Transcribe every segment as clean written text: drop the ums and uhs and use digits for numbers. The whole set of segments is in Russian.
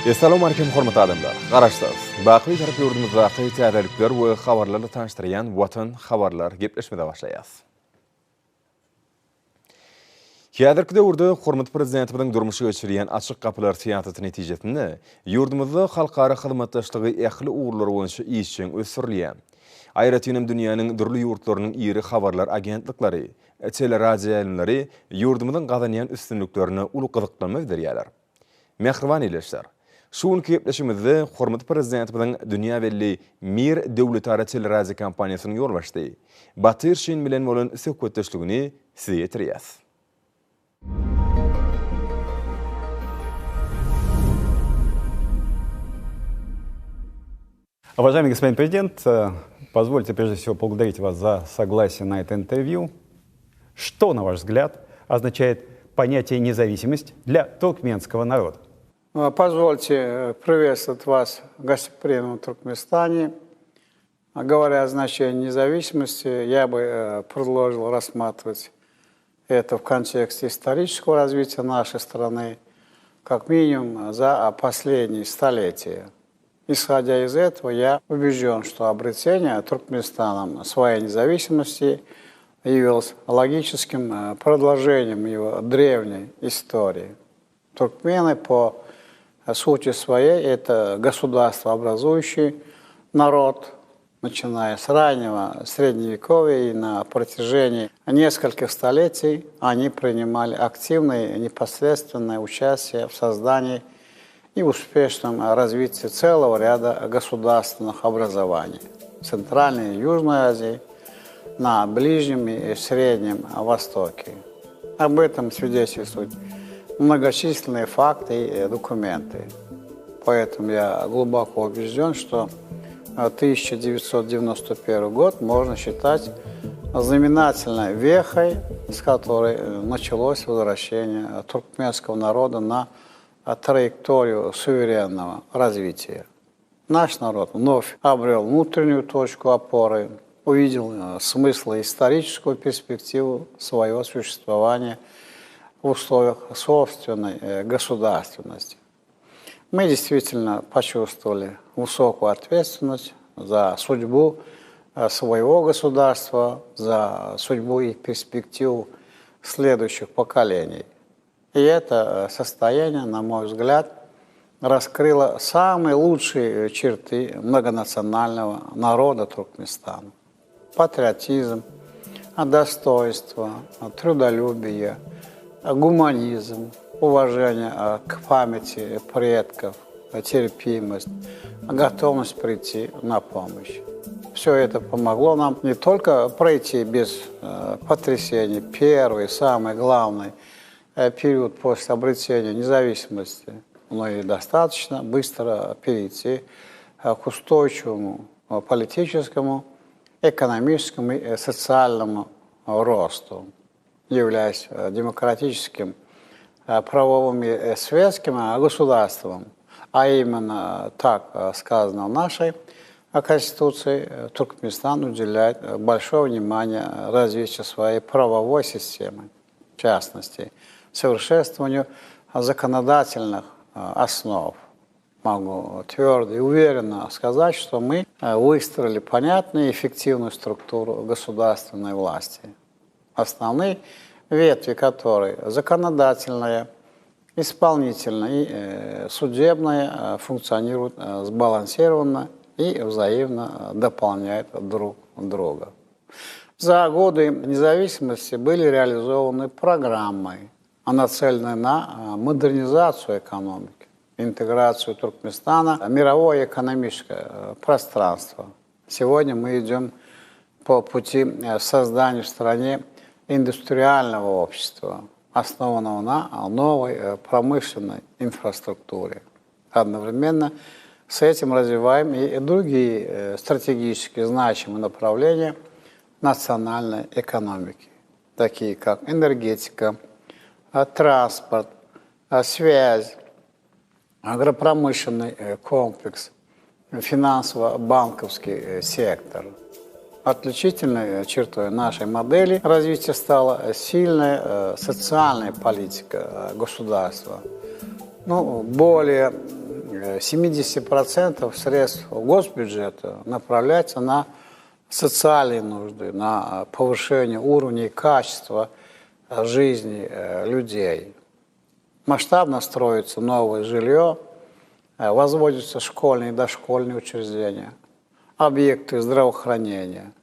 Assalamu alaikum hormatly adamlar. Garaşsaz. Baqy tarap yurdumuzdaki täzelikler we habarlarly tanıştyrýan Watan habarlar gepleşmede başlaýas. Häzirki döwürde hormatly prezidentimiň durmuşy geçirýän açyk kapylar teatry netijesinde yurdumuzda halkara hyzmatdaşlygy ähli uğurlary boýunça işçiň ösürilýän. Aýratynam dünýäniň dürli ýurtlarynyň iri habarlar agentliklary, teleradio yurdumyzyň gazanýan üstünlüklerini uly gyzyklanma berýärler. Mehriban ileşler. Şuun kepleşimizde hormatly prezidentimiň dünýä belli Mir döwletara teleradio kompaniýasynyň ýolbaşdy. Batyr şin bilen bolan söhbetdeşligini size ýetirýäs. Уважаемый господин президент, позвольте прежде всего поблагодарить вас за согласие на это интервью. Что, на ваш взгляд, означает понятие «независимость» для туркменского народа? Позвольте приветствовать вас в гостеприимном Туркменистане. Говоря о значении независимости, я бы предложил рассматривать это в контексте исторического развития нашей страны, как минимум за последние столетия. Исходя из этого, я убежден, что обретение Туркменистаном своей независимости явилось логическим продолжением его древней истории. Туркмены по сути своей это государствообразующий народ, начиная с раннего Средневековья, и на протяжении нескольких столетий они принимали активное и непосредственное участие в создании и успешном развитии целого ряда государственных образований в Центральной и Южной Азии, на Ближнем и Среднем Востоке. Об этом свидетельствуют многочисленные факты и документы. Поэтому я глубоко убежден, что 1991 год можно считать знаменательной вехой, с которой началось возвращение туркменского народа на траекторию суверенного развития. Наш народ вновь обрел внутреннюю точку опоры, увидел смысл и историческую перспективу своего существования в условиях собственной государственности. Мы действительно почувствовали высокую ответственность за судьбу своего государства, за судьбу и перспективу следующих поколений. И это состояние, на мой взгляд, раскрыло самые лучшие черты многонационального народа Туркменистана. Патриотизм, достоинство, трудолюбие, гуманизм, уважение к памяти предков, терпимость, готовность прийти на помощь. Все это помогло нам не только пройти без потрясений первый, самый главный период после обретения независимости, но и достаточно быстро перейти к устойчивому политическому, экономическому и социальному росту, являясь демократическим, правовым и светским государством, а именно так сказано в нашей Конституции, Туркменистан уделяет большое внимание развитию своей правовой системы, в частности, совершенствованию законодательных основ. Могу твердо и уверенно сказать, что мы выстроили понятную и эффективную структуру государственной власти, основные ветви которой законодательная, исполнительная и судебная функционируют сбалансированно и взаимно дополняют друг друга. За годы независимости были реализованы программы, нацеленные на модернизацию экономики, интеграцию Туркменистана в мировое экономическое пространство. Сегодня мы идем по пути создания в стране индустриального общества, основанного на новой промышленной инфраструктуре. Одновременно с этим развиваем и другие стратегически значимые направления национальной экономики, такие как энергетика, транспорт, связь, агропромышленный комплекс, финансово-банковский сектор. Отличительной чертой нашей модели развития стала сильная социальная политика государства, более 70% средств госбюджета направляется на социальные нужды, на повышение уровня и качества жизни людей. Масштабно строится новое жилье, возводятся школьные и дошкольные учреждения, объекты здравоохранения.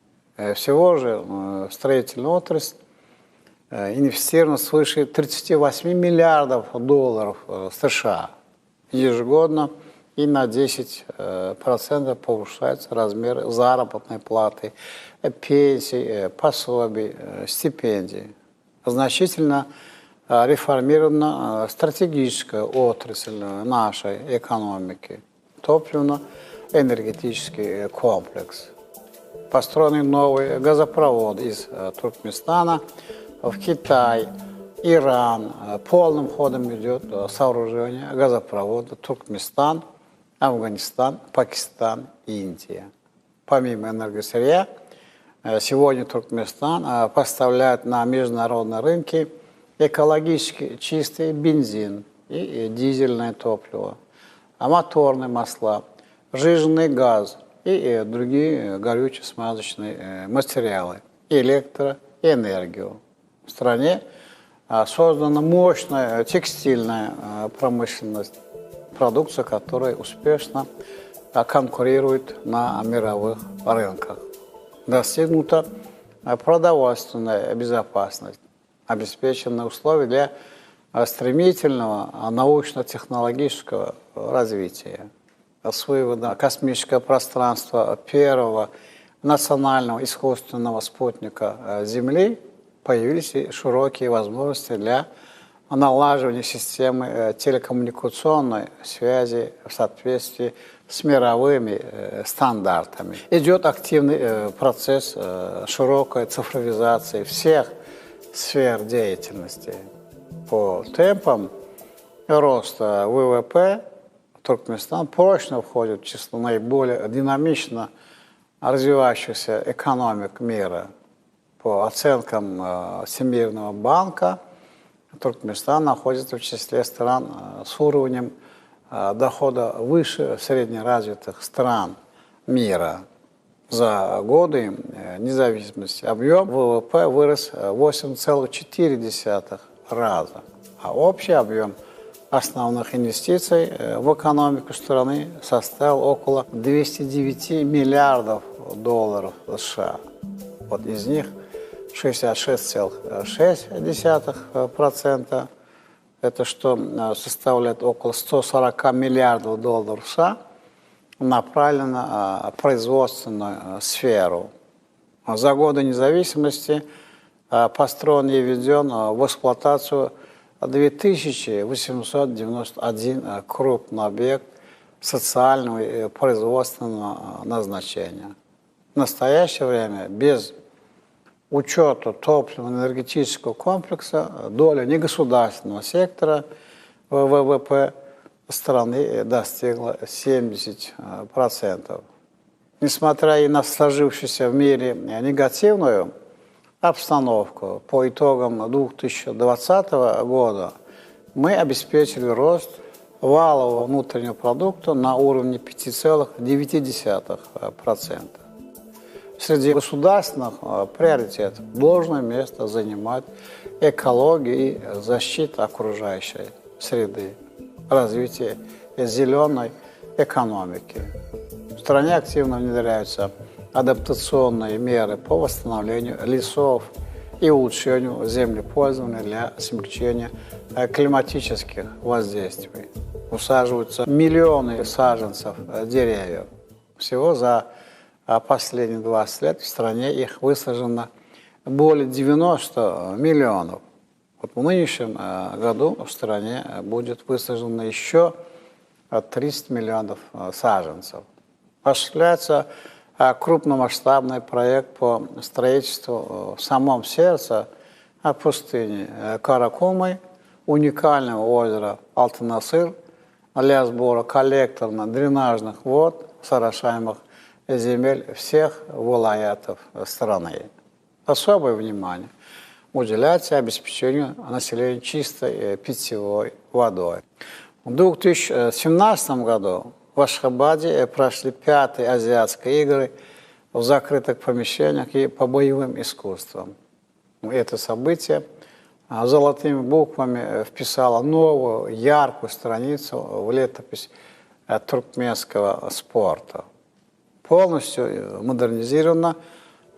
Всего же в строительную отрасль инвестировано свыше 38 миллиардов долларов США ежегодно, и на 10% повышается размер заработной платы, пенсий, пособий, стипендий. Значительно реформирована стратегическая отрасль нашей экономики, топливно-энергетический комплекс. Построены новые газопроводы из Туркменистана в Китай, Иран. Полным ходом идет сооружение газопровода Туркменистан, Афганистан, Пакистан, Индия. Помимо энергосырья, сегодня Туркменистан поставляет на международные рынки экологически чистый бензин и дизельное топливо, моторные масла, сжиженный газ и другие горюче-смазочные материалы, электроэнергию. В стране создана мощная текстильная промышленность, продукция которой успешно конкурирует на мировых рынках. Достигнута продовольственная безопасность, обеспечены условия для стремительного научно-технологического развития. С вывода в космическое пространство первого национального искусственного спутника Земли появились и широкие возможности для налаживания системы телекоммуникационной связи в соответствии с мировыми стандартами. Идет активный процесс широкой цифровизации всех сфер деятельности. По темпам роста ВВП Туркменистан прочно входит в число наиболее динамично развивающихся экономик мира. По оценкам Всемирного банка, Туркменистан находится в числе стран с уровнем дохода выше среднеразвитых стран мира. За годы независимости объем ВВП вырос 8,4 раза, а общий объем основных инвестиций в экономику страны составил около 209 миллиардов долларов США. Вот из них 66,6%, это что составляет около 140 миллиардов долларов США, направлено в производственную сферу. За годы независимости построен и введен в эксплуатацию 2891 крупный объект социального и производственного назначения. В настоящее время без учета топливно-энергетического комплекса доля негосударственного сектора в ВВП страны достигла 70%. Несмотря и на сложившуюся в мире негативную обстановку, по итогам 2020 года мы обеспечили рост валового внутреннего продукта на уровне 5,9%. Среди государственных приоритетов должное место занимает экология и защита окружающей среды, развитие зеленой экономики. В стране активно внедряются адаптационные меры по восстановлению лесов и улучшению землепользования для смягчения климатических воздействий. Усаживаются миллионы саженцев деревьев. Всего за последние 20 лет в стране их высажено более 90 миллионов. Вот в нынешнем году в стране будет высажено еще 30 миллионов саженцев. Осуществляется крупномасштабный проект по строительству в самом сердце пустыни Каракумы, уникального озера Алтын-Асыр для сбора коллекторно-дренажных вод с орошаемых земель всех вилаятов страны. Особое внимание уделяется обеспечению населения чистой питьевой водой. В 2017 году в Ашхабаде прошли 5-е азиатские игры в закрытых помещениях и по боевым искусствам. Это событие золотыми буквами вписало новую, яркую страницу в летопись туркменского спорта. Полностью модернизирована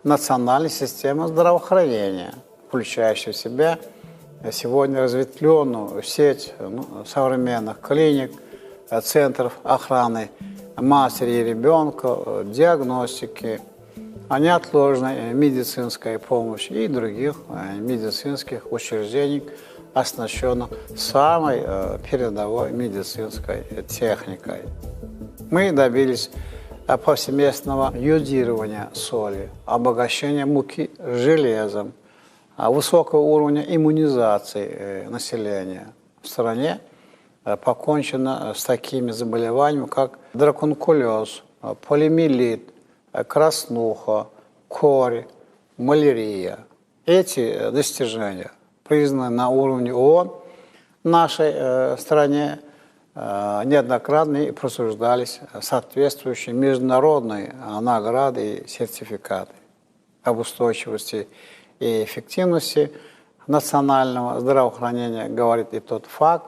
национальная система здравоохранения, включающая в себя сегодня разветвленную сеть современных клиник, центров охраны матери и ребенка, диагностики, неотложной медицинской помощи и других медицинских учреждений, оснащенных самой передовой медицинской техникой. Мы добились повсеместного йодирования соли, обогащения муки железом, высокого уровня иммунизации населения. В стране покончено с такими заболеваниями, как драконкулез, полиомиелит, краснуха, кори, малярия. Эти достижения признаны на уровне ООН в нашей стране, неоднократно и присуждались соответствующие международные награды и сертификаты. Об устойчивости и эффективности национального здравоохранения говорит и тот факт,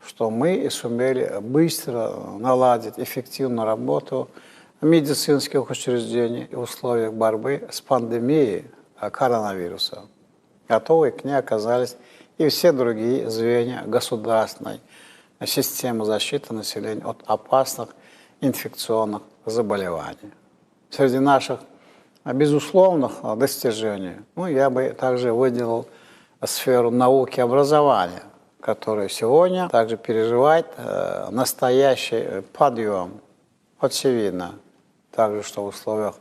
что мы сумели быстро наладить эффективную работу медицинских учреждений в условиях борьбы с пандемией коронавируса. Готовы к ней оказались и все другие звенья государственной системы защиты населения от опасных инфекционных заболеваний. Среди наших безусловных достижений я бы также выделил сферу науки и образования, которая сегодня также переживает настоящий подъем. Очевидно, также, что в условиях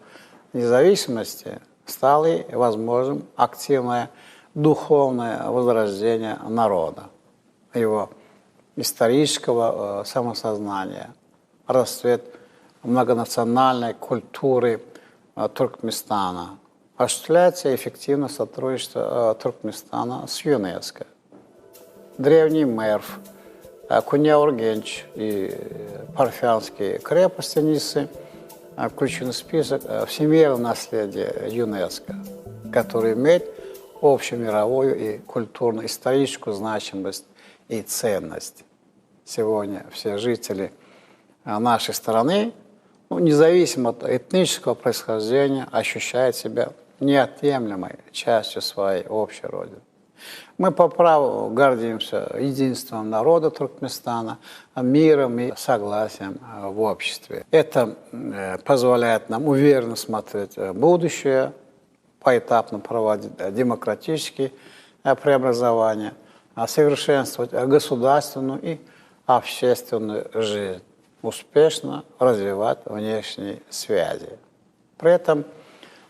независимости стало возможным активное духовное возрождение народа, его исторического самосознания, расцвет многонациональной культуры Туркменистана. Осуществляется эффективное сотрудничество Туркменистана с ЮНЕСКО. Древний Мерв, Куня-Ургенч и Парфянские крепости Нисы включены в список всемирного наследия ЮНЕСКО, который имеет общемировую и культурно-историческую значимость и ценность. Сегодня все жители нашей страны, независимо от этнического происхождения, ощущают себя неотъемлемой частью своей общей родины. Мы по праву гордимся единством народа Туркменистана, миром и согласием в обществе. Это позволяет нам уверенно смотреть в будущее, поэтапно проводить демократические преобразования, совершенствовать государственную и общественную жизнь, успешно развивать внешние связи. При этом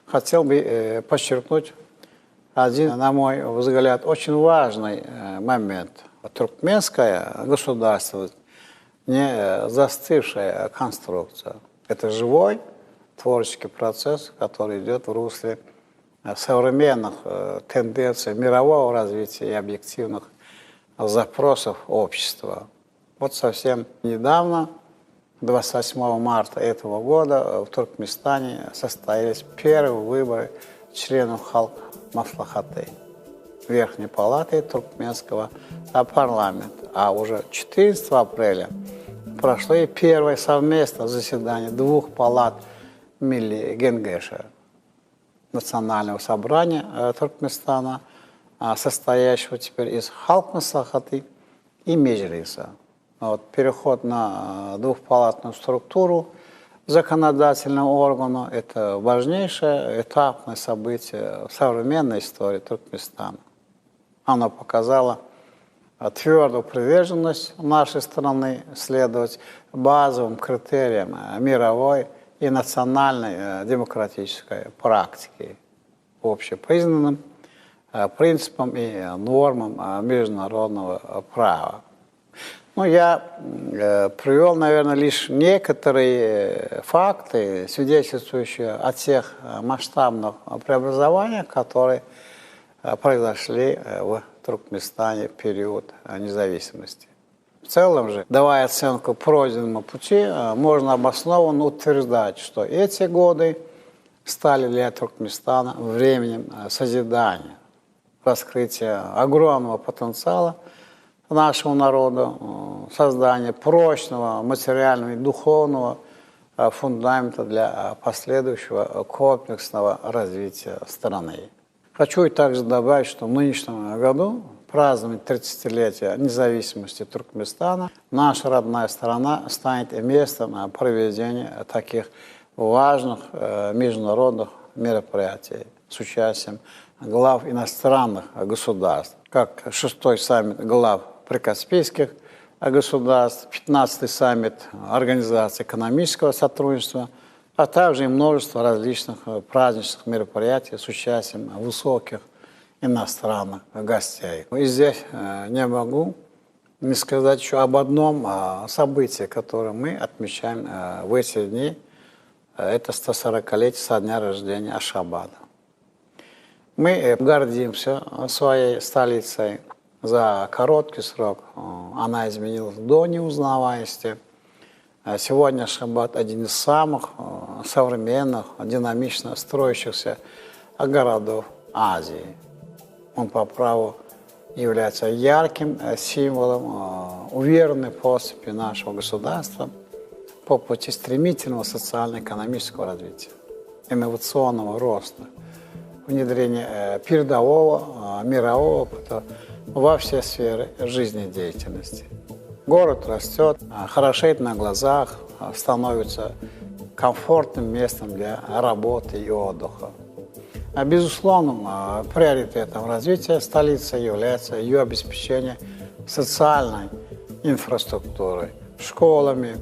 хотел бы подчеркнуть один, на мой взгляд, очень важный момент. Туркменское государство не застывшая конструкция. Это живой творческий процесс, который идет в русле современных тенденций мирового развития и объективных запросов общества. Вот совсем недавно, 28 марта этого года, в Туркменистане состоялись первые выборы членов Халк Маслахаты, Верхней палаты туркменского парламента. А уже 14 апреля прошло и первое совместное заседание двух палат Милли Генгеша, Национального собрания Туркменистана, состоящего теперь из Халк Маслахаты и Меджлиса. Переход на двухпалатную структуру законодательного органа – это важнейшее этапное событие в современной истории Туркменистана. Оно показало твердую приверженность нашей страны следовать базовым критериям мировой и национальной демократической практики, общепризнанным принципам и нормам международного права. Я привел, наверное, лишь некоторые факты, свидетельствующие о тех масштабных преобразованиях, которые произошли в Туркменистане в период независимости. целом же, давая оценку пройденному пути, можно обоснованно утверждать, что эти годы стали для Туркменистана временем созидания, раскрытия огромного потенциала нашего народа, создания прочного материального и духовного фундамента для последующего комплексного развития страны. Хочу и также добавить, что в нынешнем году празднование 30-летия независимости Туркменистана наша родная страна станет местом проведения таких важных международных мероприятий с участием глав иностранных государств, как 6-й саммит глав прикаспийских государств, 15-й саммит Организации экономического сотрудничества, а также и множество различных праздничных мероприятий с участием высоких иностранных гостей. И здесь не могу не сказать еще об одном событии, которое мы отмечаем в эти дни. Это 140-летие со дня рождения Ашхабада. Мы гордимся своей столицей. За короткий срок она изменилась до неузнаваемости. Сегодня Ашхабад один из самых современных, динамично строящихся городов Азии. Он по праву является ярким символом уверенной поступи нашего государства по пути стремительного социально-экономического развития, инновационного роста, внедрения передового мирового опыта во все сферы жизнедеятельности. Город растет, хорошеет на глазах, становится комфортным местом для работы и отдыха. Безусловным приоритетом развития столицы является ее обеспечение социальной инфраструктурой, школами,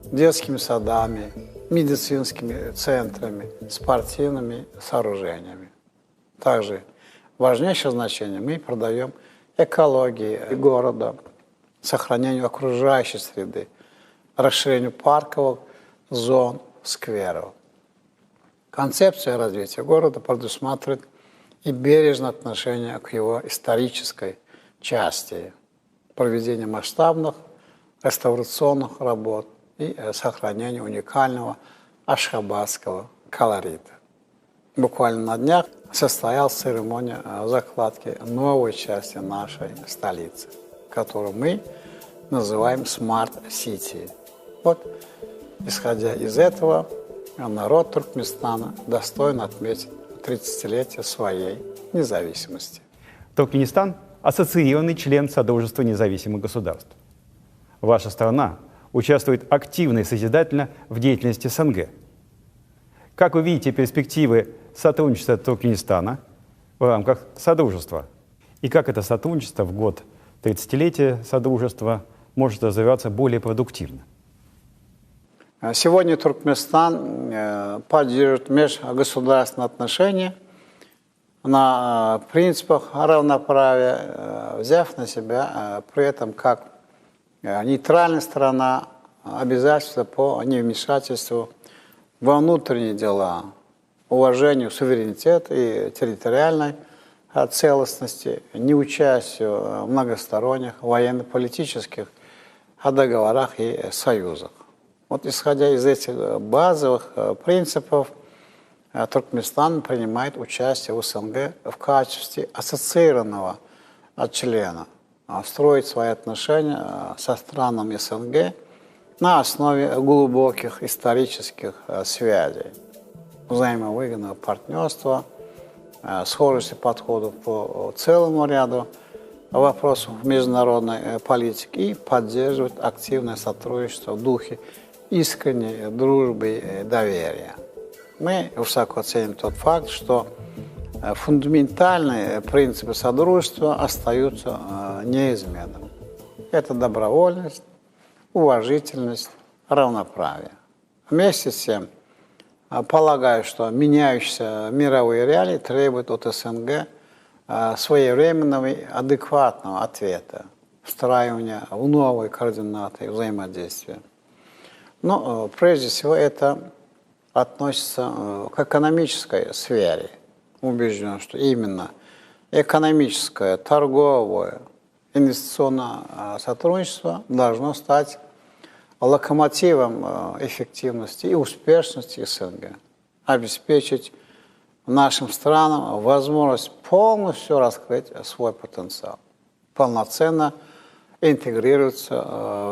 детскими садами, медицинскими центрами, спортивными сооружениями. Также важнейшее значение мы придаем экологии города, сохранению окружающей среды, расширению парковых зон, скверов. Концепция развития города предусматривает и бережное отношение к его исторической части, проведение масштабных реставрационных работ и сохранение уникального ашхабадского колорита. Буквально на днях состоялась церемония закладки новой части нашей столицы, которую мы называем Smart City. Вот, исходя из этого, народ Туркменистана достоин отметить 30-летие своей независимости. Туркменистан – ассоциированный член Содружества независимых государств. Ваша страна участвует активно и созидательно в деятельности СНГ. Как вы видите перспективы сотрудничества Туркменистана в рамках Содружества? И как это сотрудничество в год 30-летия Содружества может развиваться более продуктивно? Сегодня Туркменистан поддерживает межгосударственные отношения на принципах равноправия, взяв на себя при этом как нейтральная страна обязательства по невмешательству во внутренние дела, уважению суверенитета и территориальной целостности, неучастию в многосторонних военно-политических договорах и союзах. Вот исходя из этих базовых принципов, Туркменистан принимает участие в СНГ в качестве ассоциированного члена, строит свои отношения со странами СНГ на основе глубоких исторических связей, взаимовыгодного партнерства, схожести подходов по целому ряду вопросов международной политики и поддерживает активное сотрудничество в духе искренней дружбы и доверия. Мы высоко ценим тот факт, что фундаментальные принципы содружества остаются неизменными. Это добровольность, уважительность, равноправие. Вместе с тем, полагаю, что меняющиеся мировые реалии требуют от СНГ своевременного и адекватного ответа, встраивания в новые координаты взаимодействия. Но прежде всего это относится к экономической сфере. Убежден, что именно экономическое, торговое инвестиционное сотрудничество должно стать локомотивом эффективности и успешности СНГ, обеспечить нашим странам возможность полностью раскрыть свой потенциал, полноценно интегрироваться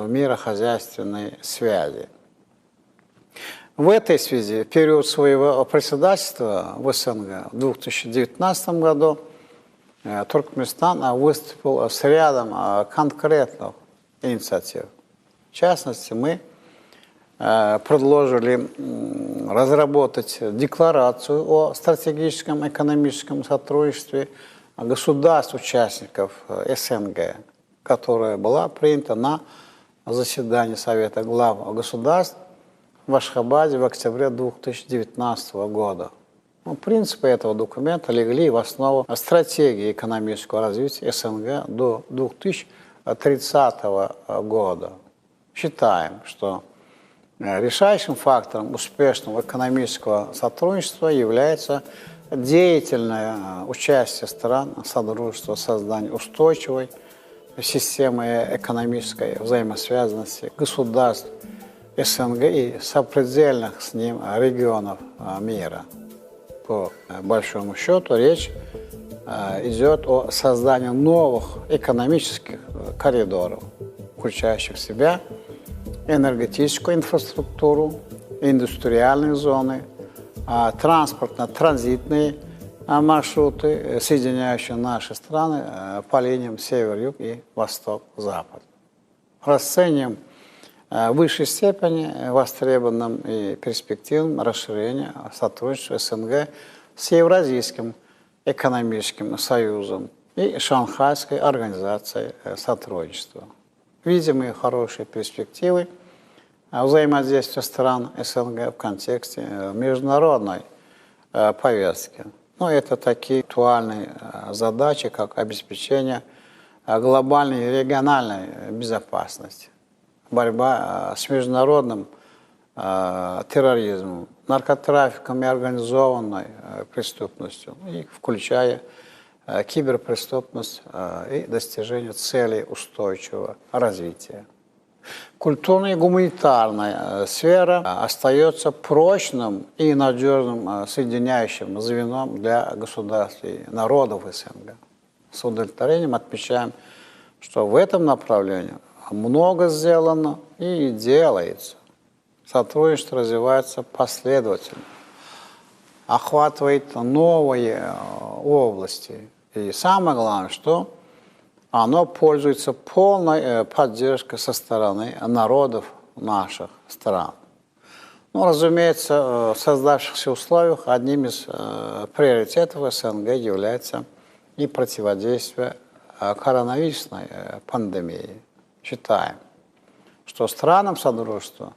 в мирохозяйственные связи. В этой связи в период своего председательства в СНГ в 2019 году Туркменистан выступил с рядом конкретных инициатив. В частности, мы предложили разработать декларацию о стратегическом экономическом сотрудничестве государств-участников СНГ, которая была принята на заседании Совета глав государств в Ашхабаде в октябре 2019 года. Принципы этого документа легли в основу стратегии экономического развития СНГ до 2030 года. Считаем, что решающим фактором успешного экономического сотрудничества является деятельное участие стран Содружества в создании устойчивой системы экономической взаимосвязанности государств СНГ и сопредельных с ним регионов мира. По большому счету речь идет о создании новых экономических коридоров, включающих в себя энергетическую инфраструктуру, индустриальные зоны, транспортно-транзитные маршруты, соединяющие наши страны по линиям север-юг и восток-запад. Расцениваем в высшей степени востребованным и перспективным расширение сотрудничества СНГ с Евразийским экономическим союзом и Шанхайской организацией сотрудничества. Видимые хорошие перспективы взаимодействия стран СНГ в контексте международной повестки. Но это такие актуальные задачи, как обеспечение глобальной и региональной безопасности, борьба с международным терроризмом, наркотрафиком и организованной преступностью, и включая киберпреступность и достижение целей устойчивого развития. Культурная и гуманитарная сфера остается прочным и надежным соединяющим звеном для государств и народов СНГ. С удовлетворением отмечаем, что в этом направлении много сделано и делается. Сотрудничество развивается последовательно, охватывает новые области. И самое главное, что оно пользуется полной поддержкой со стороны народов наших стран. Ну, разумеется, в создавшихся условиях одним из приоритетов СНГ является и противодействие коронавирусной пандемии. Считаем, что странам Содружества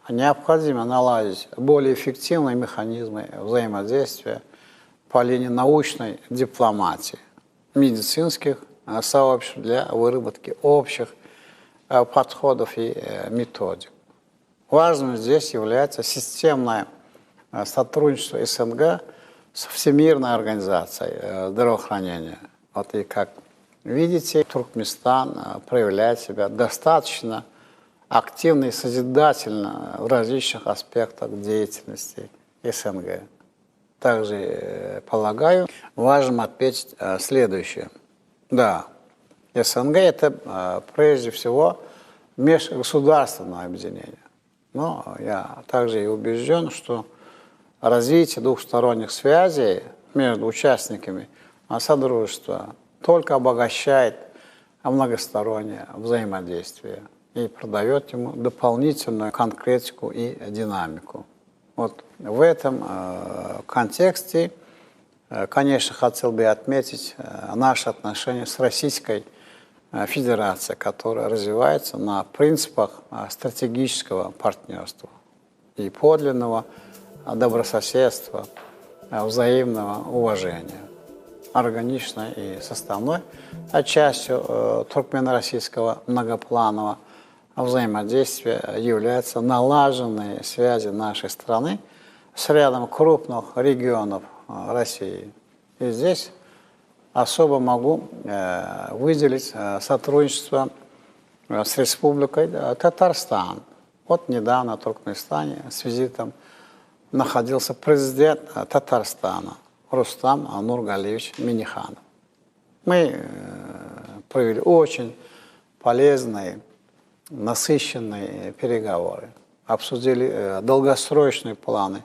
необходимо наладить более эффективные механизмы взаимодействия по линии научной дипломатии, медицинских сообществ для выработки общих подходов и методик. Важным здесь является системное сотрудничество СНГ с Всемирной организацией здравоохранения. Вот и как видите, Туркменистан проявляет себя достаточно активно и созидательно в различных аспектах деятельности СНГ. Также, полагаю, важно отметить следующее. Да, СНГ – это прежде всего межгосударственное объединение. Но я также и убежден, что развитие двухсторонних связей между участниками Содружества только обогащает многостороннее взаимодействие и придает ему дополнительную конкретику и динамику. Вот в этом контексте, конечно, хотел бы отметить наши отношения с Российской Федерацией, которая развивается на принципах стратегического партнерства и подлинного добрососедства, взаимного уважения. Органичной и составной частью туркмено-российского многопланового взаимодействия являются налаженные связи нашей страны с рядом крупных регионов России. И здесь особо могу выделить сотрудничество с Республикой Татарстан. Вот недавно в Туркменистане с визитом находился президент Татарстана Рустам Нургалиевич Минниханов. Мы провели очень полезные, насыщенные переговоры, обсудили долгосрочные планы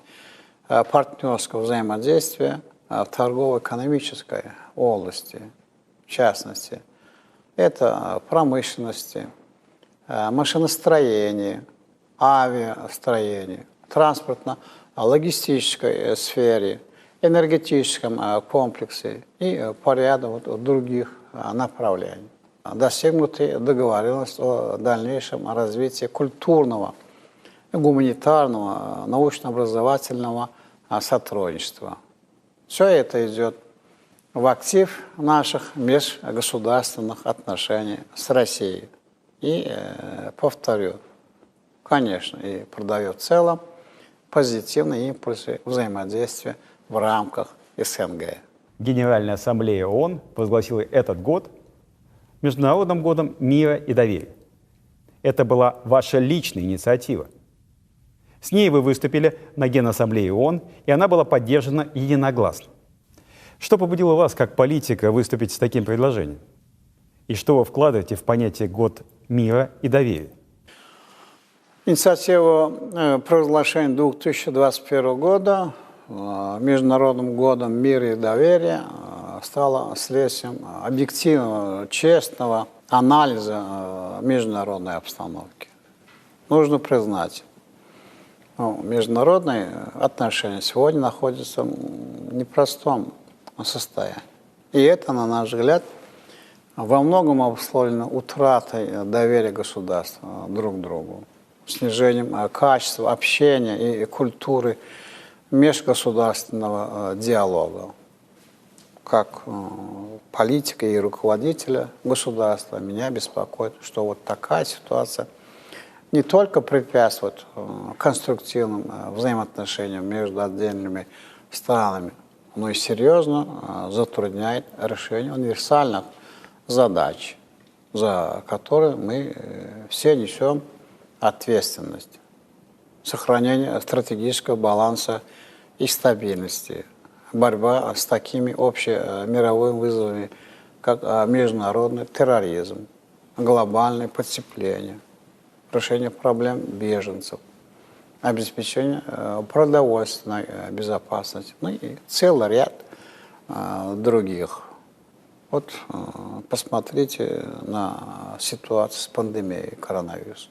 партнерского взаимодействия в торгово-экономической области, в частности. Это промышленности, машиностроение, авиастроение, транспортно-логистической сфере, энергетическом комплексе и по ряду других направлений. Достигнуты договоренность о дальнейшем развитии культурного, гуманитарного, научно-образовательного сотрудничества. Все это идет в актив наших межгосударственных отношений с Россией. И, повторю, конечно, и придает в целом позитивные импульсы взаимодействия в рамках СНГ. Генеральная ассамблея ООН провозгласила этот год Международным годом мира и доверия. Это была ваша личная инициатива. С ней вы выступили на Генассамблее ООН, и она была поддержана единогласно. Что побудило вас, как политика, выступить с таким предложением? И что вы вкладываете в понятие «год мира и доверия»? Инициатива провозглашения 2021 года Международным годом мира и доверия стала следствием объективного, честного анализа международной обстановки. Нужно признать, международные отношения сегодня находятся в непростом состоянии. И это, на наш взгляд, во многом обусловлено утратой доверия государств друг к другу, снижением качества общения и культуры межгосударственного диалога. Как политика и руководителя государства меня беспокоит, что вот такая ситуация не только препятствует конструктивным взаимоотношениям между отдельными странами, но и серьезно затрудняет решение универсальных задач, за которые мы все несем ответственность. Сохранение стратегического баланса и стабильности, борьба с такими общемировыми вызовами, как международный терроризм, глобальное потепление, решение проблем беженцев, обеспечение продовольственной безопасности, ну и целый ряд других. Вот посмотрите на ситуацию с пандемией коронавируса.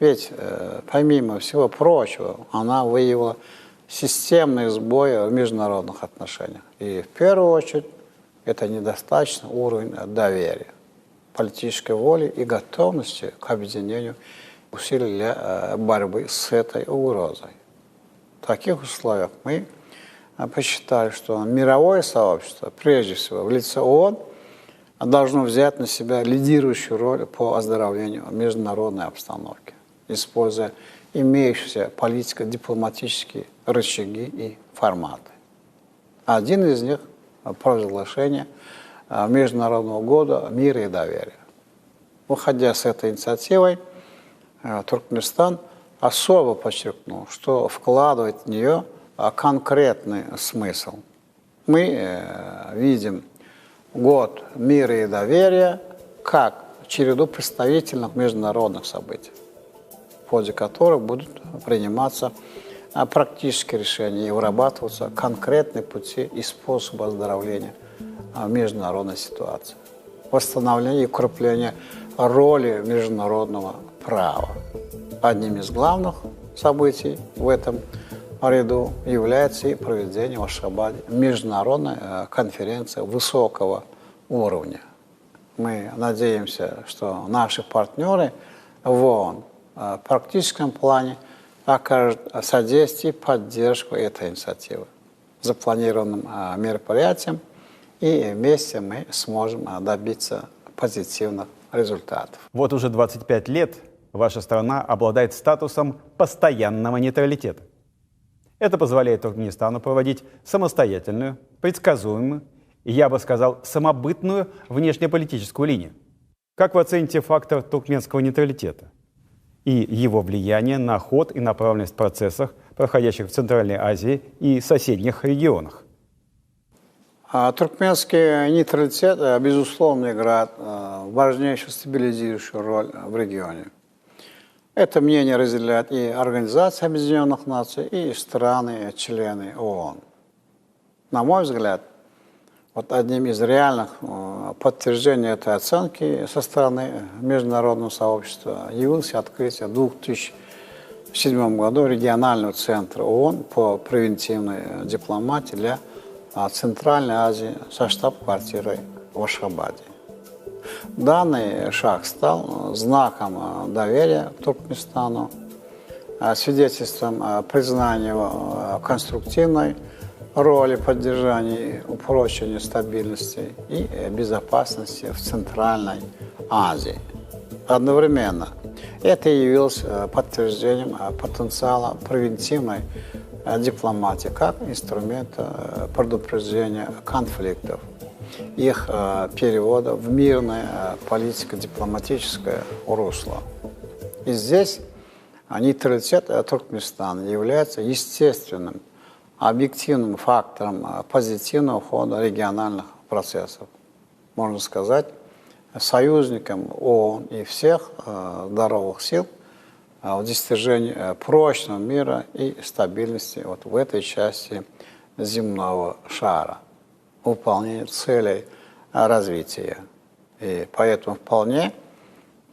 Ведь, помимо всего прочего, она выявила системные сбои в международных отношениях. И в первую очередь это недостаточный уровень доверия, политической воли и готовности к объединению усилий для борьбы с этой угрозой. В таких условиях мы посчитали, что мировое сообщество, прежде всего в лице ООН, должно взять на себя лидирующую роль по оздоровлению международной обстановки, используя имеющиеся политико-дипломатические рычаги и форматы. Один из них – провозглашение Международного года мира и доверия. Выходя с этой инициативой, Туркменистан особо подчеркнул, что вкладывает в нее конкретный смысл. Мы видим год мира и доверия как череду представительных международных событий, в ходе которых будут приниматься практические решения и вырабатываться конкретные пути и способы оздоровления международной ситуации, восстановления и укрепления роли международного права. Одним из главных событий в этом ряду является и проведение в Ашхабаде международной конференции высокого уровня. Мы надеемся, что наши партнеры в ООН в практическом плане окажут содействие и поддержку этой инициативы запланированным мероприятием, и вместе мы сможем добиться позитивных результатов. Вот уже 25 лет ваша страна обладает статусом постоянного нейтралитета. Это позволяет Туркменистану проводить самостоятельную, предсказуемую и, я бы сказал, самобытную внешнеполитическую линию. Как вы оцените фактор туркменского нейтралитета и его влияние на ход и направленность процессов, проходящих в Центральной Азии и соседних регионах? Туркменский нейтралитет, безусловно, играет важнейшую стабилизирующую роль в регионе. Это мнение разделяет и Организация Объединенных Наций, и страны-члены ООН. На мой взгляд, вот одним из реальных подтверждений этой оценки со стороны международного сообщества явилось открытие в 2007 году регионального центра ООН по превентивной дипломатии для Центральной Азии со штаб-квартирой в Ашхабаде. Данный шаг стал знаком доверия к Туркменистану, свидетельством признания его конструктивной роли поддержания и упрочения стабильности и безопасности в Центральной Азии. Одновременно это явилось подтверждением потенциала превентивной дипломатии как инструмента предупреждения конфликтов, их перевода в мирное политико-дипломатическое русло. И здесь нейтралитет Туркменистана является естественным, объективным фактором позитивного хода региональных процессов. Можно сказать, союзником ООН и всех здоровых сил в достижении прочного мира и стабильности вот в этой части земного шара, выполнение целей развития. И поэтому вполне,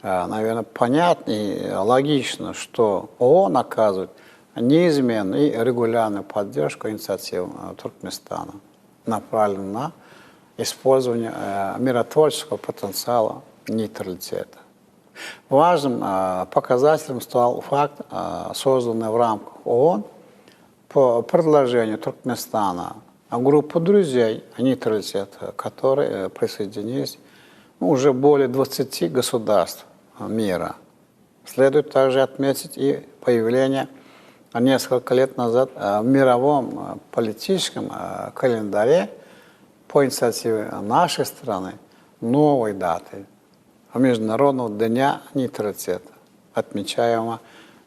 наверное, понятно и логично, что ООН оказывает неизменную и регулярную поддержку инициативам Туркменистана, направленную на использование миротворческого потенциала нейтралитета. Важным показателем стал факт, созданный в рамках ООН по предложению Туркменистана группу друзей нейтралитета, которые присоединились уже более 20 государств мира. Следует также отметить и появление несколько лет назад в мировом политическом календаре по инициативе нашей страны новой даты Международного дня нейтралитета, отмечаемого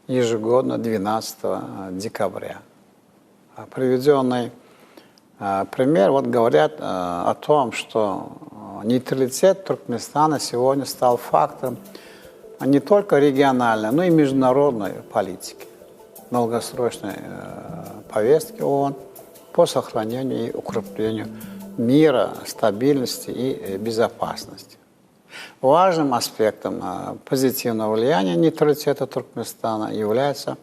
ежегодно 12 декабря. Приведенный пример говорят о том, что нейтралитет Туркменистана сегодня стал фактором не только региональной, но и международной политики, долгосрочной повестки ООН по сохранению и укреплению мира, стабильности и безопасности. Важным аспектом позитивного влияния нейтралитета Туркменистана является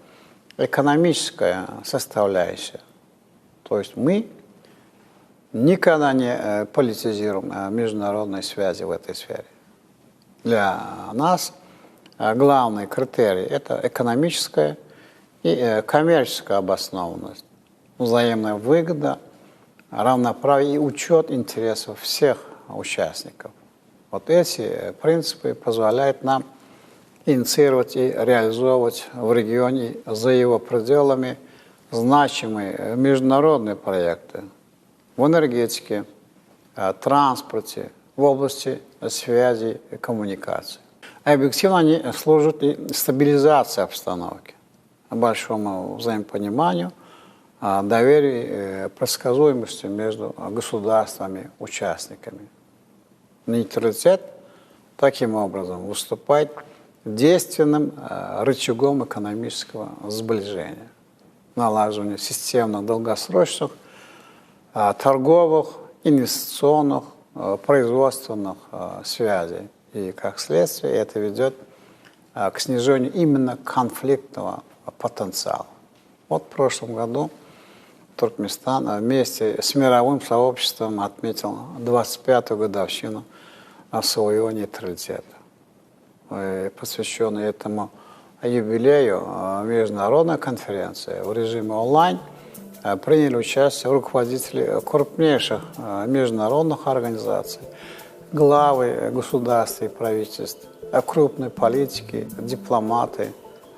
экономическая составляющая. То есть мы никогда не политизируем международные связи в этой сфере. Для нас главный критерий – это экономическая и коммерческая обоснованность, взаимная выгода, равноправие и учет интересов всех участников. Вот эти принципы позволяют нам инициировать и реализовывать в регионе за его пределами значимые международные проекты в энергетике, транспорте, в области связи и коммуникаций. Объективно они служат и стабилизации обстановки, большому взаимопониманию, доверию и предсказуемости между государствами-участниками. Нейтралитет таким образом выступает действенным рычагом экономического сближения, налаживания системных долгосрочных торговых, инвестиционных, производственных связей. И как следствие это ведет к снижению именно конфликтного потенциала. Вот в прошлом году Туркменистан вместе с мировым сообществом отметил 25-ю годовщину своего нейтралитета. И посвященной этому юбилею международной конференции в режиме онлайн приняли участие руководители крупнейших международных организаций, главы государств и правительств, крупные политики, дипломаты,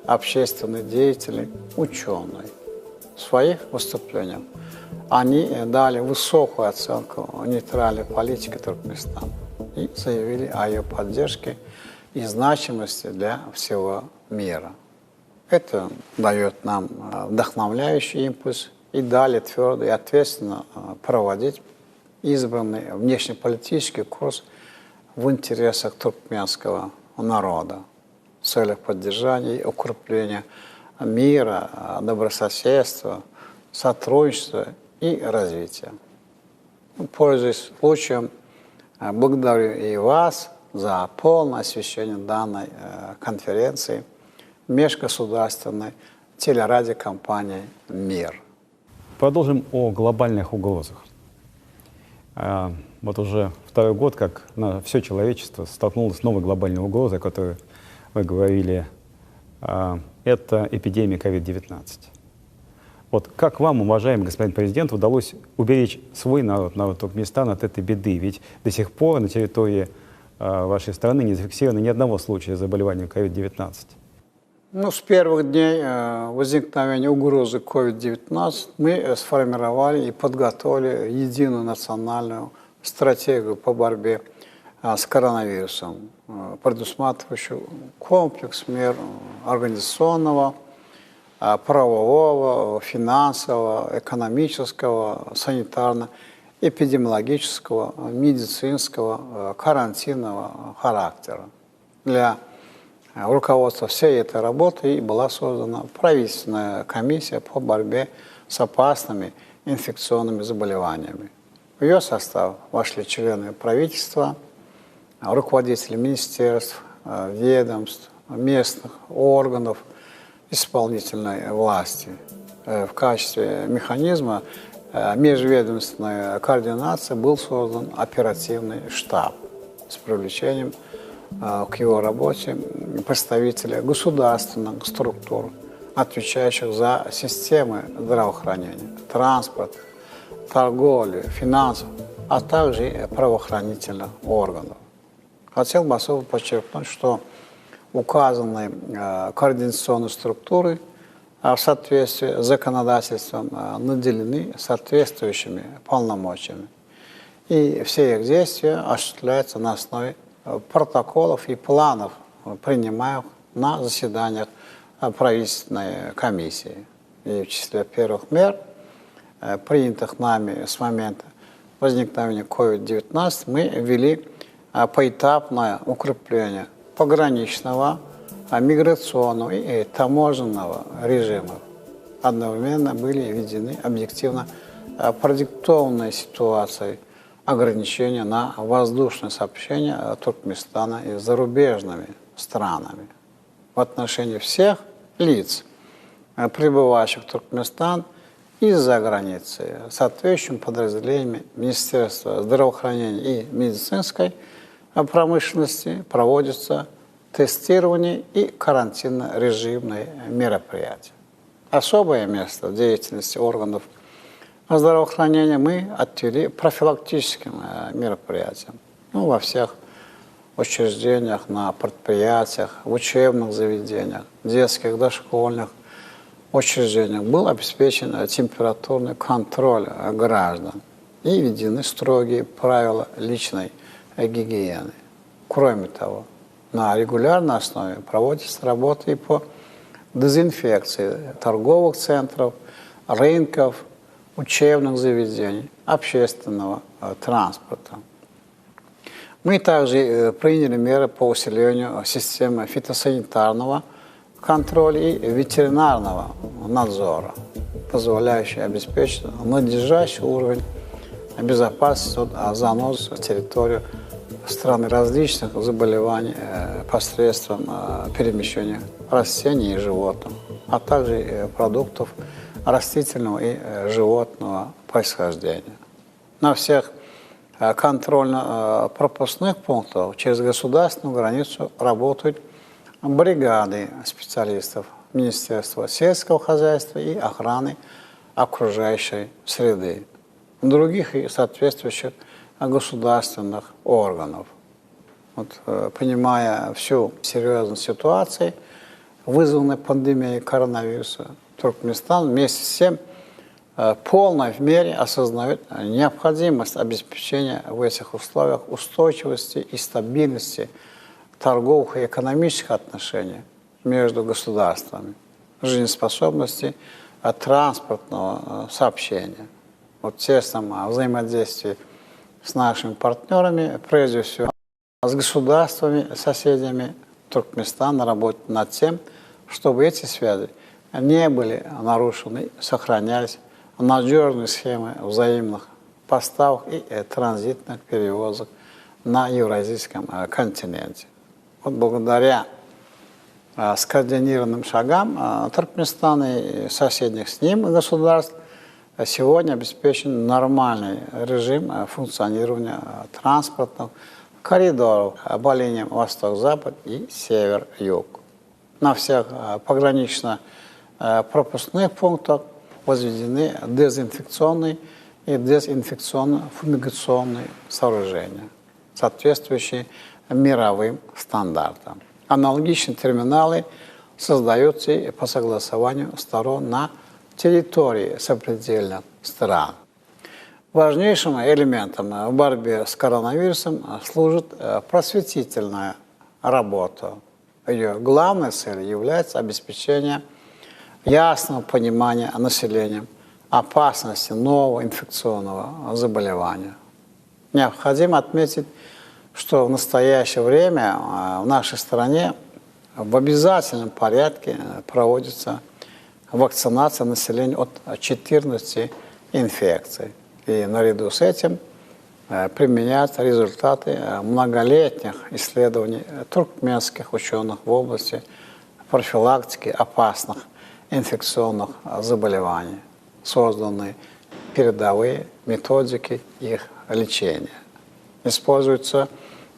общественные деятели, ученые. В своих выступлениях они дали высокую оценку нейтральной политике Туркменистана и заявили о ее поддержке и значимости для всего мира. Это дает нам вдохновляющий импульс и далее твердо и ответственно проводить избранный внешнеполитический курс в интересах туркменского народа в целях поддержания и укрепления мира, добрососедства, сотрудничества и развития. Пользуясь случаем, благодарю и вас за полное освещение данной конференции межгосударственной телерадиокомпании «Мир». Продолжим о глобальных угрозах. Вот уже второй год, как все человечество столкнулось с новой глобальной угрозой, о которой вы говорили, это эпидемия COVID-19. Вот как вам, уважаемый господин президент, удалось уберечь свой народ, народ Туркменистана, от этой беды? Ведь до сих пор на территории вашей страны не зафиксировано ни одного случая заболевания COVID-19. Ну, с первых дней возникновения угрозы COVID-19 мы сформировали и подготовили единую национальную стратегию по борьбе с коронавирусом, предусматривающую комплекс мер организационного, правового, финансового, экономического, санитарно-эпидемиологического, медицинского, карантинного характера. Для руководства всей этой работы была создана правительственная комиссия по борьбе с опасными инфекционными заболеваниями. В ее состав вошли члены правительства, руководители министерств, ведомств, местных органов исполнительной власти. В качестве механизма межведомственной координации был создан оперативный штаб с привлечением к его работе представителей государственных структур, отвечающих за системы здравоохранения, транспорт, торговли, финансов, а также и правоохранительных органов. Хотел бы особо подчеркнуть, что указанные координационные структуры в соответствии с законодательством наделены соответствующими полномочиями. И все их действия осуществляются на основе протоколов и планов, принимаемых на заседаниях правительственной комиссии. И в числе первых мер, принятых нами с момента возникновения COVID-19, мы ввели поэтапное укрепление пограничного, миграционного и таможенного режимов. Одновременно были введены объективно продиктованные ситуацией ограничения на воздушное сообщение Туркменистана и с зарубежными странами. В отношении всех лиц, прибывающих в Туркменистан из-за границы, соответствующими подразделениями Министерства здравоохранения и медицинской промышленности проводится тестирование и карантинно-режимные мероприятия. Особое место в деятельности органов здравоохранения мы отвели профилактическим мероприятиям. Во всех учреждениях, на предприятиях, в учебных заведениях, детских, дошкольных учреждениях был обеспечен температурный контроль граждан и введены строгие правила личной гигиены. Кроме того, на регулярной основе проводится работа и по дезинфекции торговых центров, рынков, учебных заведений, общественного транспорта. Мы также приняли меры по усилению системы фитосанитарного контроля и ветеринарного надзора, позволяющие обеспечить надлежащий уровень безопасности от занос на территорию страны различных заболеваний посредством перемещения растений и животных, а также продуктов растительного и животного происхождения. На всех контрольно-пропускных пунктах через государственную границу работают бригады специалистов Министерства сельского хозяйства и охраны окружающей среды, других и соответствующих государственных органов. Понимая всю серьезность ситуации, вызванной пандемией коронавируса, Туркменистан вместе с тем полной мере осознают необходимость обеспечения в этих условиях устойчивости и стабильности торговых и экономических отношений между государствами, жизнеспособности транспортного сообщения. В тесном взаимодействии с нашими партнерами, прежде всего с государствами, соседями Туркменистана, работать над тем, чтобы эти связи не были нарушены, сохранялись надежные схемы взаимных поставок и транзитных перевозок на Евразийском континенте. Вот благодаря скоординированным шагам Туркменистана и соседних с ним государств сегодня обеспечен нормальный режим функционирования транспортных коридоров по линиям восток-запад и север-юг. На всех погранично-пропускных пунктах возведены дезинфекционные и дезинфекционно-фумигационные сооружения, соответствующие мировым стандартам. Аналогичные терминалы создаются и по согласованию сторон на территории сопредельных стран. Важнейшим элементом в борьбе с коронавирусом служит просветительная работа. Ее главной целью является обеспечение ясного понимания населением опасности нового инфекционного заболевания. Необходимо отметить, что в настоящее время в нашей стране в обязательном порядке проводится вакцинация населения от 14 инфекций. И наряду с этим применяются результаты многолетних исследований туркменских ученых в области профилактики опасных инфекционных заболеваний, созданные передовые методики их лечения. Используются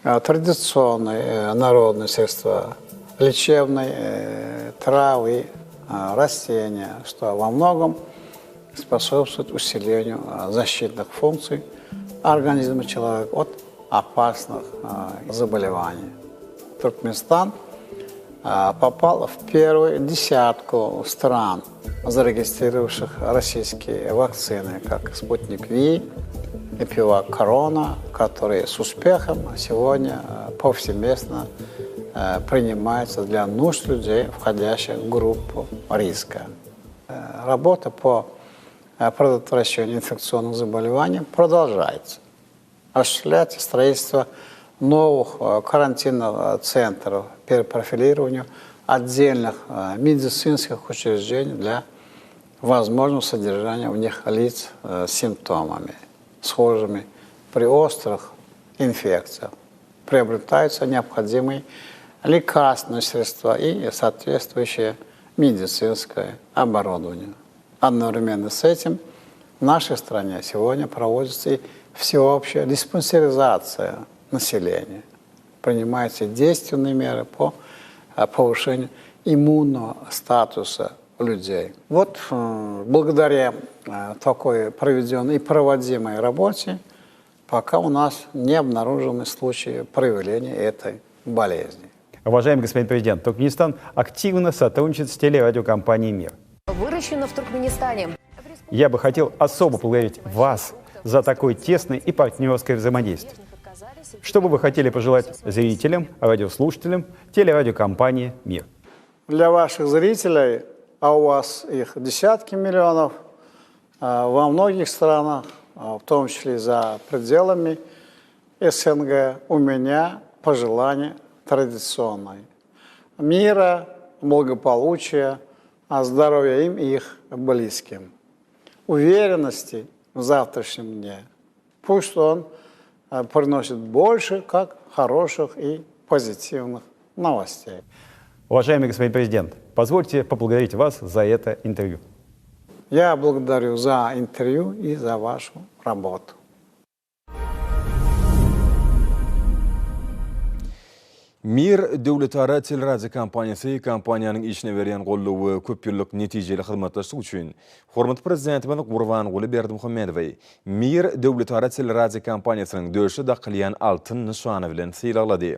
традиционные народные средства, лечебные травы, растения, что во многом способствует усилению защитных функций организма человека от опасных заболеваний. Туркменистан попал в первую десятку стран, зарегистрировавших российские вакцины, как «Спутник Ви» и «Пивак Корона», которые с успехом сегодня повсеместно принимаются для нужд людей, входящих в группу риска. Работа по предотвращению инфекционных заболеваний продолжается. Осуществляется строительство новых карантинных центров по профилированию отдельных медицинских учреждений для возможного содержания в них лиц с симптомами, схожими при острых инфекциях. Приобретаются необходимые лекарственные средства и соответствующее медицинское оборудование. Одновременно с этим в нашей стране сегодня проводится и всеобщая диспансеризация населения. Принимаются действенные меры по повышению иммунного статуса людей. Вот благодаря такой проведенной и проводимой работе пока у нас не обнаружены случаи проявления этой болезни. Уважаемый господин президент, Туркменистан активно сотрудничает с телерадиокомпанией «Мир». Выращено в Туркменистане. Я бы хотел особо поблагодарить вас за такое тесное и партнерское взаимодействие. Что бы вы хотели пожелать зрителям, радиослушателям телерадиокомпании «Мир»? Для ваших зрителей, а у вас их десятки миллионов, во многих странах, в том числе за пределами СНГ, у меня пожелание традиционное. Мира, благополучия, здоровья им и их близким. Уверенности в завтрашнем дне. Пусть он приносит больше как хороших и позитивных новостей. Уважаемый господин президент, позвольте поблагодарить вас за это интервью. Я благодарю за интервью и за вашу работу. Mir döwletara teleradio kompaniyasy kompaniýanyň işine berýän gollugy köp ýyllyk netijeli hyzmatlaşyk üçin hormatly prezidentimiz Gurbanguly Berdimuhammedowy Mir döwletara teleradio kompaniýasynyň döşe da kılýan altyn nyşany bilen sylaglady.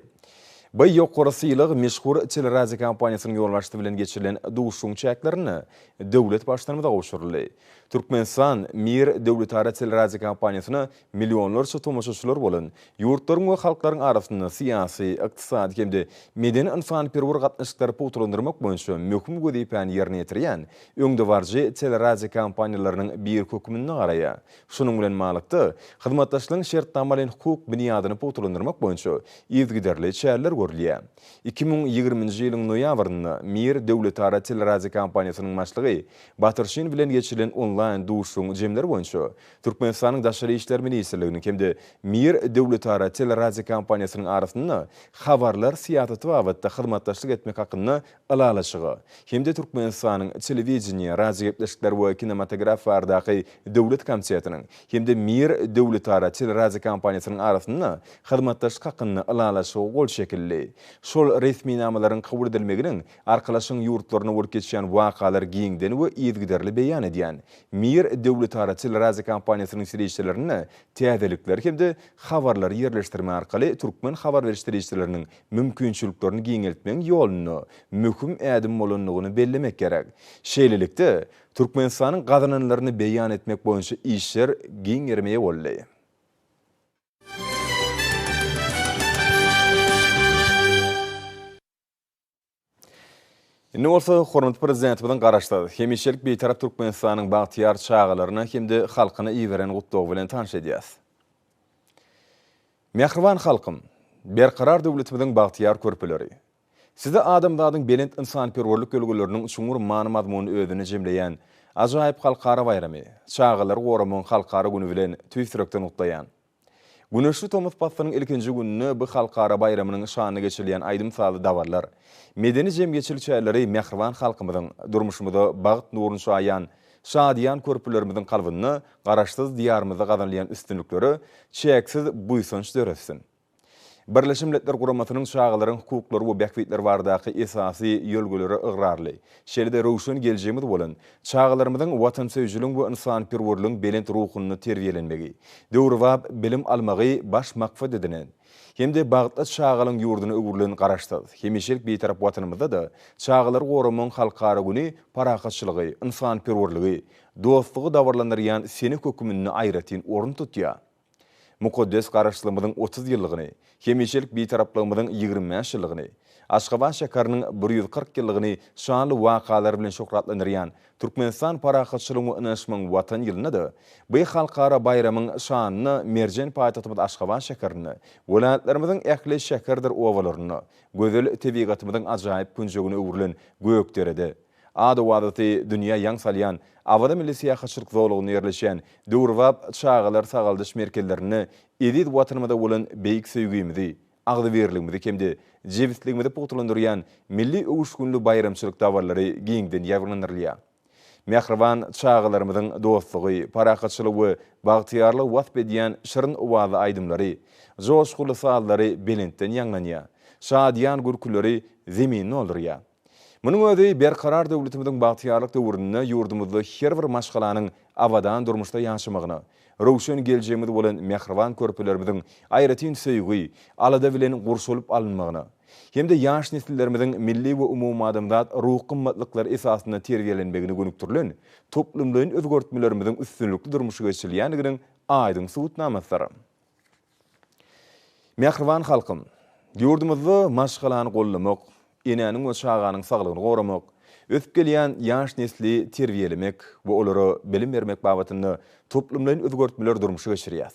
Bay yoqorasıylığı meşhur telerazi kampaniyasının yollaştı bilen geçirilen duşun çeklerini devlet başlarına da koşuruldu. Türkmenistan Mir Devletara telerazi kampaniyasını milyonlarca tomoşaçılar bolan, yurtların ve halkların arasında siyasi, iktisadi kemde medeni insanperver gatnaşıkları potulandırmak boyunca möhüm gödeypen yerine yetiriyen, öňde barjy telerazi kampaniyalarının bir hökümünü araya. Şunun bilen malıkta, hyzmatdaşlygyň şertnamalaryň hukuk buniyadyny potulandırmak boyunca ýigderli çäller görülýär. 2020-nji ýylyň noýabrynda Mir Devletara telerazi kampaniyasynyň başlygy Batyrşyn bilen geçirilen online duşun jemleri boyunca Türkmenistanyň daşary işler ministrliginiň hemde Mir Devletara telerazi kampaniyasynyň arasynda habarlar siýasaty babatda hyzmatdaşlyk etmek hakyny alalaşygy hemde Türkmenistanyň telewizioniýa, radio gepleşikler we kinematograf bardaky döwlet komisiýasynyň hemde Mir Devletara telerazi kampaniyasynyň arasynda hyzmatdaşlyk hakyny alalaşygy gol şekilli. Şol resmi namalaryň kabul edilmeginiň arkalaşyň ýurtlaryna bolup geçýän wakalar giňden we ýetgiderli beýan edýän Mir Devletara telerazi kampaniyasynyň sirişçilerini täzelikler hemde habarlar yerleşdirme arkaly türkmen habar berişdirişçileriniň mümkinçiliklerini giňeltmeň ýoluny möhüm ädim bolanlygyny bellemek gerek. Şeýlelikde Türkmenistanyň gazananlaryny beýan etmek boýunça işler giňermeýe boldy. Ne olsa hormatly prezident bilen garaşdy. Hemişelik bir tarap Türkmenistanyň bagtyar çağalaryna hemde halkyna iýeren gutlagy bilen tanış edýäs. Mehriban halkym, berkarar döwletimiziň bagtyar körpeleri. Sizde adamdadyň belent insanperwerlik gölgeleriniň çuňur many-mazmuny özüne jemleýän ajaýyp halkara bayramy, çağalar goramyň halkara güni bilen tüýsürekden gutlaýan. Güneşli Tomuz Pastynyň ilkinji gününi bu halkara bayramynyň şanyny geçirilýän aýdym sady dawarlar, medeni jemgyçilik çäleri mehriban halkymyzyň durmuşymyzda bagyt nuruny şaýan, şadyan körpülerimiziň kalbyny garaşsyz diýarymyzda gazanlayan üstünlikleri çeksiz buýsanç döretsin. Birleşmiş Milletler Guramasynyň şagalaryň hukuklary we bähwitler bardaky esasy ýolguları ıgrarly. Şeýle rowşan geljegimiz bolan çagalarymyzyň watansöwjülüň we insanperwerligiň belent ruhuny terbiýelenmegi, döwrwap bilim almagy baş maksat edinen. Hemde bagtda çagalyň ýurduny öwürlen garaşdyk. Hemişelik bir tarap watanymyzda da çagalar goramyň halkara güni parakatçylygy, insanperwerligi, dostlugy dawarlandyrýan seni hökümini aýratyn orun tutýar. Mukaddes garaşlymyzyň 30 ýyllygyny, hemişelik bir taraplygymyzyň 25 ýyllygyny, Aşgabat şäheriniň 140 ýyllygyny şanly wakalar bilen şöhratlandyrýan Türkmenistan parakatçylygyň ynanşmaň watan ýylyna da bu halkara bayramyň şanyny merjen paýtagtymyz Aşgabat şäherini, welaýatlarymyzyň ähli şäherdir owalaryny, gözel tebigatymyzyň ajaýyp günjegini öwürlen gökderede. Ady wadaty dünýä ýaň salýan, awada milli syýahatçylyk zowlugyny ýerleşen döwrwap çağalar sagaldyş merkezlerini edit watanymyzda bolan beýik söýgümizi, agdyberligimizi hemde jewitligimizi potulandyrýan milli öwüşgünli bayramçylyk dawarlary giňden ýaglanyrlýar. Mehriban çağalarymyzyň dostlugy, parakatçylygy we bagtyarly wasp edýän şirin owazy aýdymlary, joşguly sallary belentden ýanglanýar. Şadyan gürkülleri zeminini oldurýar. Munyň özi berkarar döwletimiziň bagtyarlyk döwründe ýurdumyzda her bir maşgalanyň awadan durmuşda ýaşamagyny, rowşan geljegimiz bolan mehriban körpelerimiziň aýratyn söýgi, alada bilen gurşulyp alynmagyny, hemde ýaş nesillerimiziň milli we umumy adamzat ruh gymmatlyklar esasyna terbiýelenmegini gönükdirilen toplumlaryň özgörtmelerimiziň üstünlikli durmuşy geçirilýändiginiň aýdym subutnamasy. Mehriban halkym, ýurdumyzda maşgalany gollamak, enäniň we çağanyň saglygyny goramak, ösüp gelýän ýaş nesli terbiýelemek we olary bilim bermek babatyny toplumlaryň özgörtmeler durmuşy geçirýär.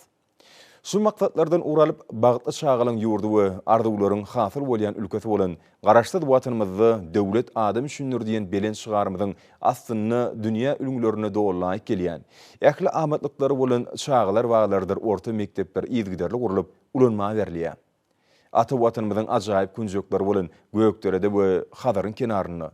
Şu maksatlardan uralyp bagtly çağalyň ýurdu we arzuwlaryň hasyl bolýan ülkesi bolan garaşsyz watanymyzda döwlet adam düşünür diýen belent çygarmyzyň aslynda dünýä ülgülerine dowlaýyp gelýän. Ähli amatlykları bolan çağalar waglardyr orta mektepler ýetgiderli gurulyp ulanma berilýär. Ata watanymyzyň ajaýyp günjekleri bolan gökderede we hadaryň kenaryny,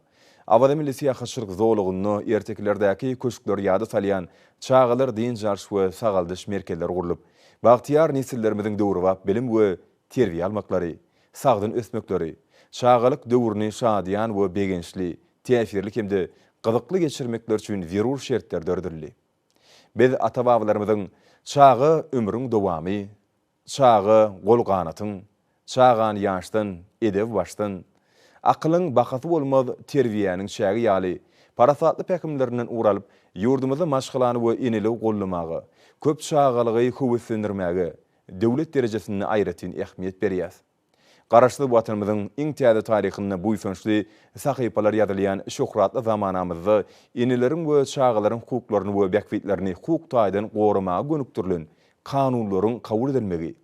awada milli syýahatçylyk zowlugyny erteklerdäki köşkler ýady salýan çağalar diň jarş we sagaldyş merkezler gurulyp, bagtyar nesillerimiziň döwrwap bilim we terbiýe almaklary, sagdyn ösmekleri, çağalyk döwrüni şadyan we begençli, täsirli hemde gyzykly geçirmekler üçin zerur şertler dördürli. Biz ata-babalarymyzyň çağı ömrüň dowamy, çağı gol ganatyň, çağan yaşdan, edeb başdan, akılın bakatı olmaz terbiýäniň şägi ýaly, parasatly pekimlerinden uğralyp, ýurdumyza maşgylany we inili gollamagy, köp çağalygy howeslendirmäge, döwlet derejesinde aýratyn ähmiýet berýär. Garaşly watanymyzyň iň täze taryhyna buýsançly sahypalar ýazylýan şöhratly zamanamyzda inileriň we çağalaryň hukuklaryny we bäkbitlerini hukuk taýdan goramaga gönükdirilen kanunlaryň kabul edilmegi,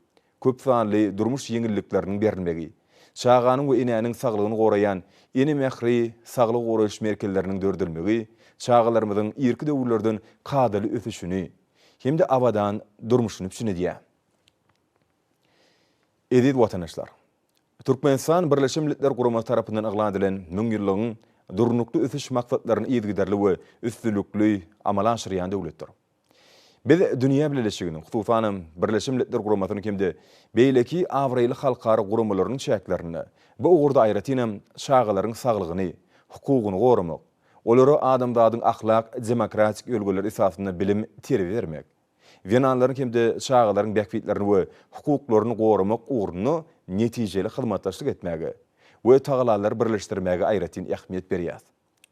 köp sanly durmuş ýeňillikleriniň berilmegi, çağanyň we inäniň saglygyny goraýan eni mehri saglyk goraýyş merkezleriniň dördülmegi, çağalarymyzyň irki döwürlerden kadaly ösüşini, hemde abadan durmuşyny düşünedýär. Edid watandaşlar, Türkmenistan Birleşmiş Milletler Guraması tarapyndan eglan edilen 1000 ýyllygyň durnukly ösüş maksatlaryny ýetgiderli we üstünlükli amala aşyrýan döwletdir. Biz dünýä bileşiginiň, hususan Birleşmiş Milletler Guramasynyň kimde beýleki awraýly halkara guramalarynyň şäklerini, bu ugurda aýratynam şagalaryň saglygyny, hukugyny goramak, olary adamdadyň ahlak, demokratik ýolgolar esasynda bilim terbiýe bermek, Venanlaryň kimde şagalaryň bäkbitlerini we hukuklaryny goramak ugrunny netijeli hyzmatdaşlyk etmäge we tagalary birleşdirmäge aýratyn ähmiýet berýär.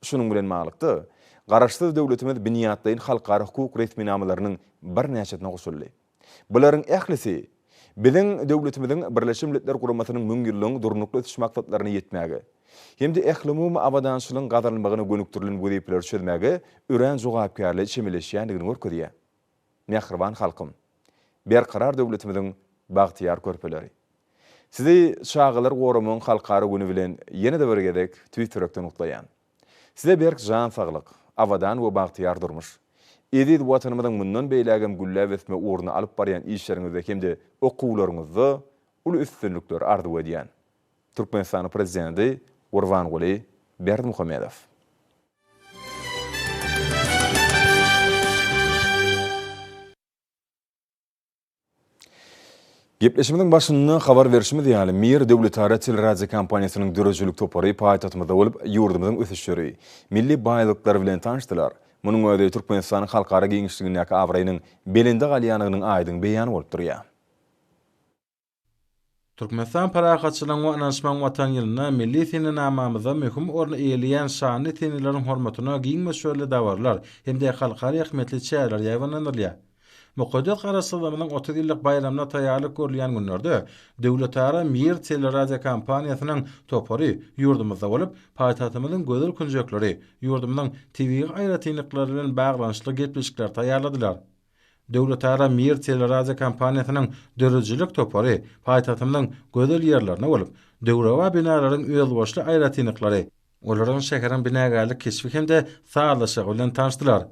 Şunuň bilen maglykdy, garaşsyz döwletimiz binýatlaryň halkara hukuk resminamalarynyň bir näçetine goşuldy. Bularyň ählisi biziň döwletimiziň Birleşmiş Milletler Guramasynyň 1000 ýyllyň durnukly ösüş maksatlaryny ýetmäge, hemde ählimum abadançylygyň gazarlmagyna gönükdirilen wezipleri çözmäge ören jogapkärligi çemeleşýändigini görkezýär. Mehriban halkym, berkarar döwletimiziň bagtyar körpeleri. Sizi şagalar goramagyň halkara güni bilen ýene de bergedek Twitter'den utlaýan. Size berk jan saglyk, awadan we bagtyar durmuş. Edid watanymyzyň mundan beýlägem güllä besme uğruna alyp barýan işleriňizde hemde okuwlaryňyzda uly üstünlükler ardy edýän. Türkmenistan prezidenti Gurbanguly Berdimuhammedow. Gepleşimiň başynda habar berişimiz ýaly Mir döwletara teleradio kompaniýasynyň dörejçilik topary paýtatymyzda bolup ýurdumyzyň ösüşleri, milli baýlyklar bilen tanışdylar. Munyň öňünde Türkmenistanyň halkara giňişligindäki awraýynyň belinde galýanynyň aýdyň beýany bolup durýar. Türkmenistan paragatçylygyň we anlaşmaň watan ýylyna milli sinamamyzda möhüm orny eýleýän şanly tinleriň hormatyna giňme şöyle dawarlar hemde halkara ähmiýetli çäler ýawanlanyrlar. Muqaddis garaşsyzlygynyň 30 ýyllyk bayramyna taýýarlyk görülýän günlerde döwletara Mir teleradio kompaniýasynyň topary ýurdumyzda bolup, paýtatymyzyň gözel künjekleri, ýurdumyzyň TV aýratynlyklary bilen baglanyşly getmişikler taýýarladylar. Döwletara Mir teleradio kompaniýasynyň dörejçilik topary paýtatymyzyň gözel ýerlerine bolup, döwrewa binalaryň öýelboşly aýratynlyklary, olaryň şäheriň binagärlik keşfi hemde sağlaşygy bilen tanışdylar.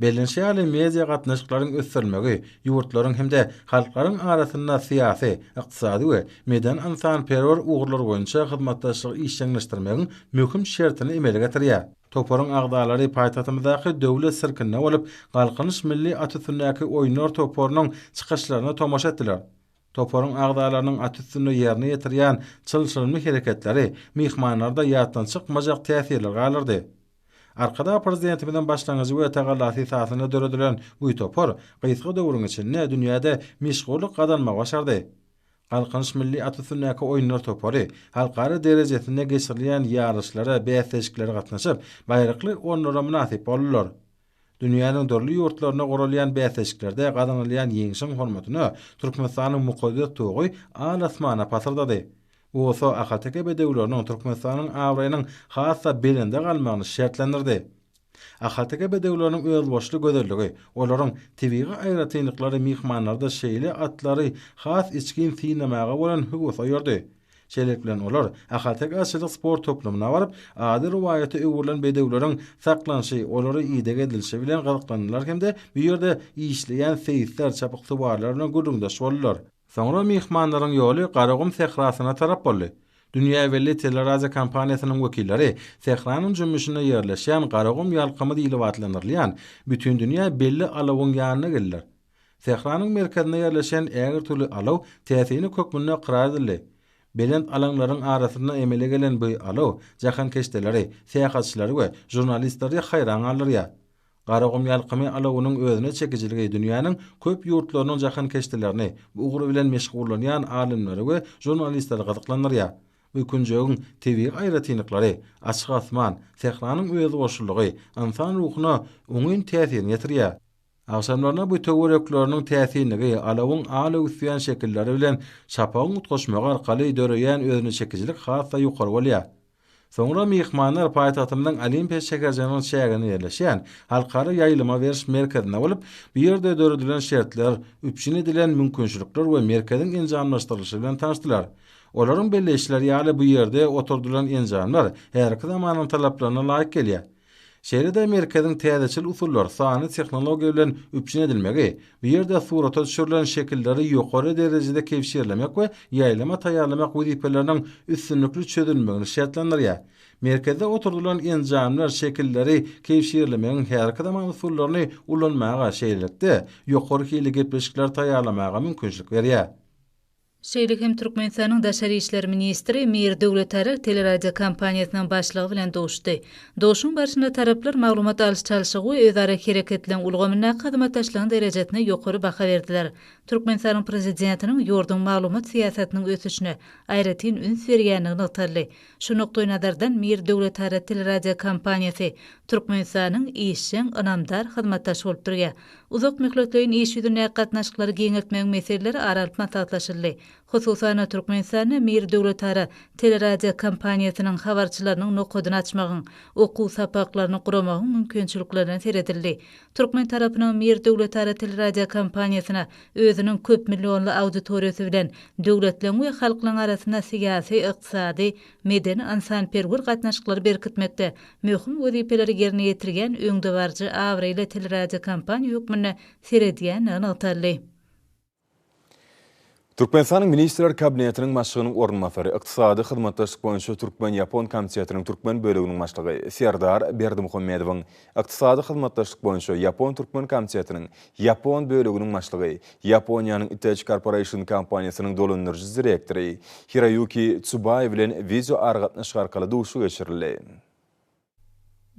Belenşäli media gatnaşyklaryň ösürmegi, ýurtlaryň hemde halklaryň arasynda syýasy, ykdysady we medan ansanperwer ugurlar boýunça hyzmatdaşlyk işleňleşdirmegiň möhüm şertini emele getirýär. Toparyň agdalary paýtatymyzdaky döwlet sirkine bolup, galkynyş milli atysyndäki oýnar toparynyň çykyşlaryna tomaşa etdiler. Toparyň agdalarynyň atysyny ýerine ýetirýän çylşyrmy hereketleri mihmanlarda ýatdan çykmajak täsirler galyrdy. Arkada prezidentimizden başlangıcı we tagallasi sasyna döredilen bu topar gysga döwrüň içinde dünýäde meşgullyk kazanmagy başardy. Galkynyş milli atysyndäki oýunlar topary halkara derejesinde geçirilýän ýarışlara, bäsleşiklere gatnaşyp, baýrakly onlara münasip boldular. Dünýäniň dörli ýurtlaryna goralýan bäsleşiklerde gazanylýan ýeňişiň hormatyny Türkmenistanyň muqaddis togy alasmana pasyrdy. Bu oso Ahalteke bedewleriniň Türkmenistanyň awraýynyň hassa belinde galmagyny şertlendirdi. Ahalteke bedewleriniň öýelboşly gözelligi, olaryň TV-ge aýratynlyklary mihmanlarda şeýle atlary has içkin sinemaga bolan hüquq ýerdi. Şeýle bilen olar Ahalteke aşylyk sport toplumyna baryp, ady riwayaty öwürlen bedewleriň saklanşy, olary ýygyk edilşi bilen galaklanýarlar hemde bu ýerde işleýän feýisler çapyk suwarlaryna gürüňdeş boldular. Soňra mihmanlaryň ýoly Garagum sehrasyna tarap boldy. Dünýä belli teleradio kompaniýasynyň wekilleri sehranyň jümmüşine ýerleşýän Garagum ýalkymy diýilip atlanyrlýan bütün dünýä belli alawyň ýanyna geldiler. Sehranyň merkezine ýerleşen ägir türlü alaw täsini kökmünde qirar edildi. Belent alanlaryň arasynda emele gelen bu alaw jahan keşdeleri, seýahatçylary we jurnalistleri haýran alyrýar. Garagum ýalkymy alawunyň özüne çekijiligi dünýäniň köp ýurtlarynyň jahan keşdilerini bu ugry bilen meşgullanýan alimleri we jurnalistler gyzyklanýar. Bu kunjogyň TV aýratynlyklary, açyk asman, sehranyň özi goşullygy insan ruhyna oňyn täsirini ýetirýär. Akşamlaryna bu töwerekleriniň täsirini alawyň ala üsýän şekilleri bilen şapaň utgoşmagy arkaly döreýän özüne çekijilik hassa ýokary bolýar. Soňra mihmanlar paýtagtymyň Olimpiya şäherjanyň şäherine ýerleşýän halkara ýaýlyma beriş merkezine bolup, bu ýerde döredilen şertler, üpçün edilen mümkinçilikler we merkeziň enjamlaşdyrylyşy bilen tanışdylar. Olaryň belleşleri ýaly bu ýerde oturdulan enjamlar her iki zamanyň talaplaryna laýyk gelýär. Şeýle-de merkeziň täzeçil usullar, sany tehnologiýa bilen üpçün edilmegi, bu ýerde surata düşürilen şekilleri ýokary derejede kepşirlemek we ýaýlama taýýarlamak wezipeleriniň üstünlikli çözülmegini şertlendirýär. Merkezde oturdulan enjamlar şekilleri kepşirlemegiň her iki zaman usullaryny ulanmaga şeýlelikde ýokary hili gepleşikler taýýarlamaga mümkinçilik berýär. Şeýle hem Türkmenistanyň Daşary işler ministri Mir Döwletary teleradio kompaniýasynyň başlygy bilen dowuşdy. Dowuşyň barşynda taraplar maglumat alyş çalyşygy we özara hereketlen ulgamyna hyzmatdaşlygyň derejesine ýokary baha berdiler. Türkmenistanyň prezidentiniň ýurdun maglumat siýasatynyň ösüşine aýratyn üns berýänini ýatarly. Şu nokta nazardan Mir Döwletary teleradio kompaniýasy Türkmenistanyň işçiň ynamdar hyzmatdaşy bolup durýar. Uzak möhletleýin iş ýüzüne gatnaşyklary geňirtmek meselleri aralyp maslahatlaşyldy. Hususan Türkmenistanyň Mir Döwletary teleradio kompaniýasynyň habarçylarynyň nokodyny açmagyň, okuw sapaklaryny guramagyň mümkinçiliklerini seredildi. Türkmen tarapynyň Mir Döwletary teleradio kompaniýasyna özüniň köp millionly auditoriýasy bilen döwletleň we halkyň arasynda syýasy, ykdysady, medeni ansanperwer gatnaşyklary berkitmekde möhüm wezipeleri ýerine ýetirgen öňdebarjy awreýle teleradio kompaniýa hukmyny seredýän anatarly. Türkmenistanyň Ministrler Kabinetiniň başlygynyň ornmasary, ykdysady hyzmatdaşlyk boýunça Türkmen-Ýapon komitetynyň Türkmen böleginiň başlygy Serdar Berdimuhammedowyň ykdysady hyzmatdaşlyk boýunça Ýapon-Türkmen komitetynyň Ýapon böleginiň başlygy, Ýaponiýanyň Hitachi Corporation kompaniýasynyň dolandyrjy direktori Hiroyuki Tsubai bilen video argatnaşyk arkaly dowuşy geçirildi.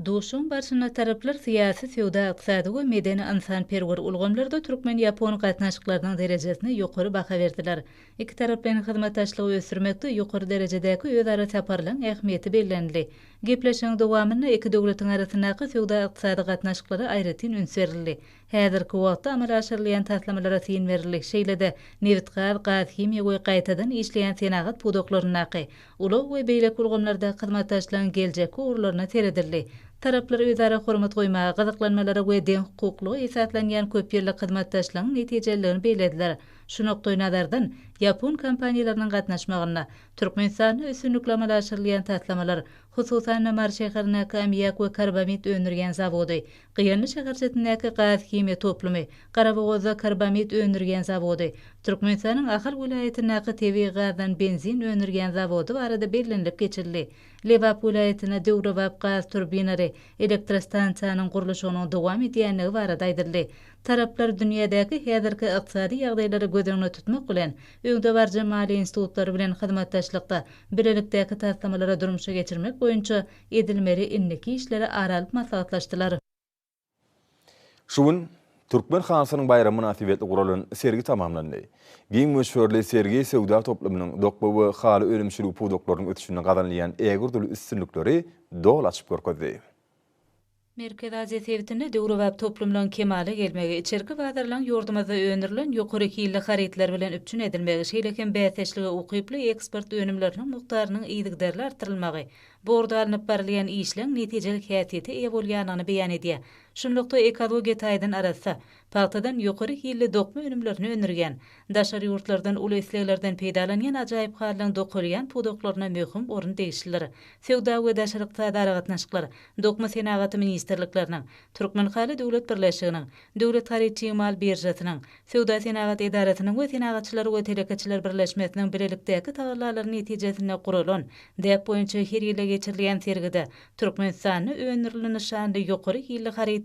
Dowuşyň barşyna taraplar syýasy, sowda, ykdysady we medeni ansanperwer ulgamlarda Türkmen-Ýapon gatnaşyklarynyň derejesine ýokary baha berdiler. Iki tarap bilen hyzmatdaşlygy ösürmekde ýokary derejedäki özara saparlaryň ähmiýeti bellenildi. Gepleşiň dowamyny iki döwletiň arasyndaky sowda ykdysady gatnaşyklary aýratyn üns berildi. Häzirki wagtda amal aşyrylýan taslamalara syn berildi. Şeýle-de neft gaz, gaz himiýa we gaýtadan işleýän senagat pudoklarynaky, ulug we beýlek ulgamlarda hyzmatdaşlygyň geljeki urlaryna seredildi. Taraplar özara hormat goýmaga, gyzyklanmalara we deň hukukly esaslanýan köp ýyllyk hyzmatdaşlygyň netijelerini beýlediler. Şu nokta nazardan Ýapon kompaniýalarynyň gatnaşmagyna Türkmenistany üstünlikli amal aşyrylýan taslamalar, hususan Namar şäherindäki ammiak we karbamid öndürgen zawody, Gyýanly şäherçetindäki gaz himiýa toplumy, Garabogozda karbamid öndürgen zawody, Türkmenistanyň Ahal vilayetindäki tebii gazdan benzin öndürgen zawody barada bellenilip geçirildi. Lewap vilayetine Döwrewap gaz turbinary elektrostansiýanyň gurulşynyň dowam edýänligi barada aýdyldy. Taraplar dünýädäki häzirki ykdysady ýagdaýlary göz öňüne tutmak bilen öňdebarjy mali institutlary bilen hyzmatdaşlykda birelikdäki taslamalara durmuşa geçirmek boýunça edilmeli inniki işleri aralyp maslahatlaşdylar. Şuwun Türkmen hanasynyň bayramy münasibetli guralan sergi tamamlandy. Giň meşhurly sergi Sewda toplumynyň dokba we haly ölümçilik pudoklarynyň ötüşine gazanlayan ägirli üstünlikleri dol açyp görkezdi. Merkez Aziýa Sewitinde Döwrewap toplumlaryň kemale gelmegi, içerki bazarlaryň ýurdumyza öňdirilen ýokary hili haritler bilen üpçün edilmegi, şeýlekem bäseçligi ukyply eksport önümleriniň mukdarynyň iýdigderli artyrylmagy, borda alınıp barylan işleň netijelik häsiýeti eýe bolýanyny beýan edýär. Şunlukda ekologiýa taýdan arasa, paýtadan ýokary hili dokma önümlerini öňdürgen, daşary ýurtlardan uly isleglerden peýdalanýan ajaýyp halyň dokulýan pudoklaryna möhüm orun degişler. Sewda we daşaryk taýdara gatnaşyklar, dokma senagaty ministrlikleriniň, Türkmen Haly Döwlet Birleşiginiň, Döwlet Haryçy mal birjasynyň, Sewda senagat edarasynyň we senagatçylar we telekeçiler birleşmesiniň birelikdäki taýlarlaryň netijesinde guralan däp boýunça her ýyla geçirilýän sergide Türkmenistany öňdirilen nişanly ýokary hili haritlaryň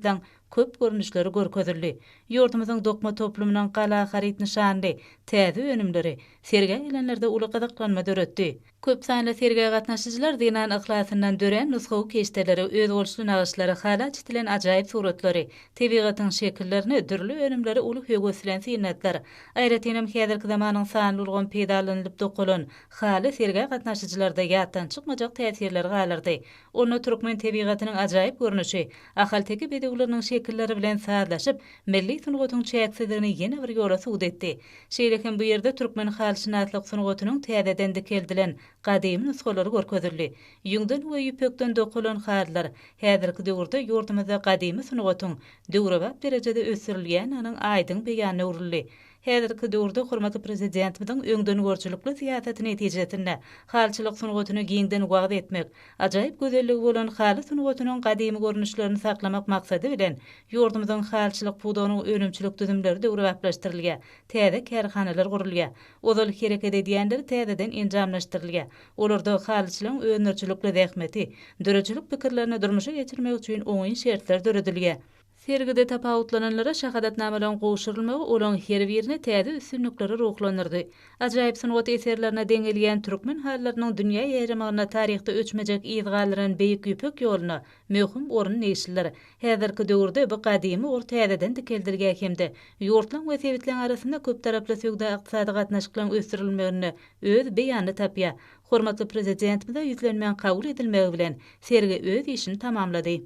köp görnüşleri görkezildi. Ýurdumyzyň dokma toplumynyň gala harit nişanly täze önümleri, serge gelenlerde uly gyzyklanma döretdi. Köp sanly serge gatnaşyjylar dinan ihlasyndan dören nusxaw keşteleri öz bolşly nagyşlary hala çitilen ajaýyp suratları, tebigatyň şekillerini, dürli önümleri uly höwesilen sinetler, aýratynam häzirki zamanyň sanly ulgan peýdalanylyp dokulan hala serge gatnaşyjylarda ýatdan çykmajak täsirler galyrdy. Onu türkmen tebigatynyň ajaýyp görnüşi, ahalteki bedewleriniň şekilleri bilen saýlaşyp, milli sunugatyň çäksizligini ýene bir ýola suwd etdi. Şeýlekim bu ýerde türkmen halşynatlyk sunugatynyň täzeden dikeldilen gadymy nusxalary görkezildi. Ýüňden we ýüpekden dokulan hallar häzirki döwürde ýurdumyzda gadymy sunugatyň döwrebap derejede ösürilýän anyň aýdyň beýany urildi. Häzirki döwürde hormatly prezidentimiziň öňden görçülükli siýasati netijesinde halçylyk sunugatyny giňden wagt etmek, ajaýyp gözelligi bolan haly sunugatynyň gadymy görnüşlerini saklamak maksady bilen ýurdumyzyň halçylyk pudanyň önümçilik düzümleri döwrebaplaşdyrylýar, täze kärhanalar gurulýar, ozal hereket edýänler täzeden enjamlaşdyrylýar. Olarda halçylyň öňürçülükli zähmeti, döreçilik pikirlerini durmuşa geçirmek üçin oňy şertler döredilýär. Sergide tapawutlananlara şahadatnamalaryň goşurulmagy olan her birine täze üstünlükleri ruhlanyrdy. Ajaýyp sunugat eserlerine deňelýän türkmen hallarynyň dünýä ýeremagyna taryhda öçmejek ýyzgalaryň beýik ýüpek ýoluny möhüm orun neşiller. Häzirki döwürde bu gadymy or täzeden dikeldirgen hemde ýurtlaň we sebitleň arasynda köp taraply söýgde ykdysady gatnaşyklaryň ösdürilmegini öz beýany tapýar. Hormatly prezidentimize ýüzlenmän kabul edilmegi bilen sergi öz işini tamamlady.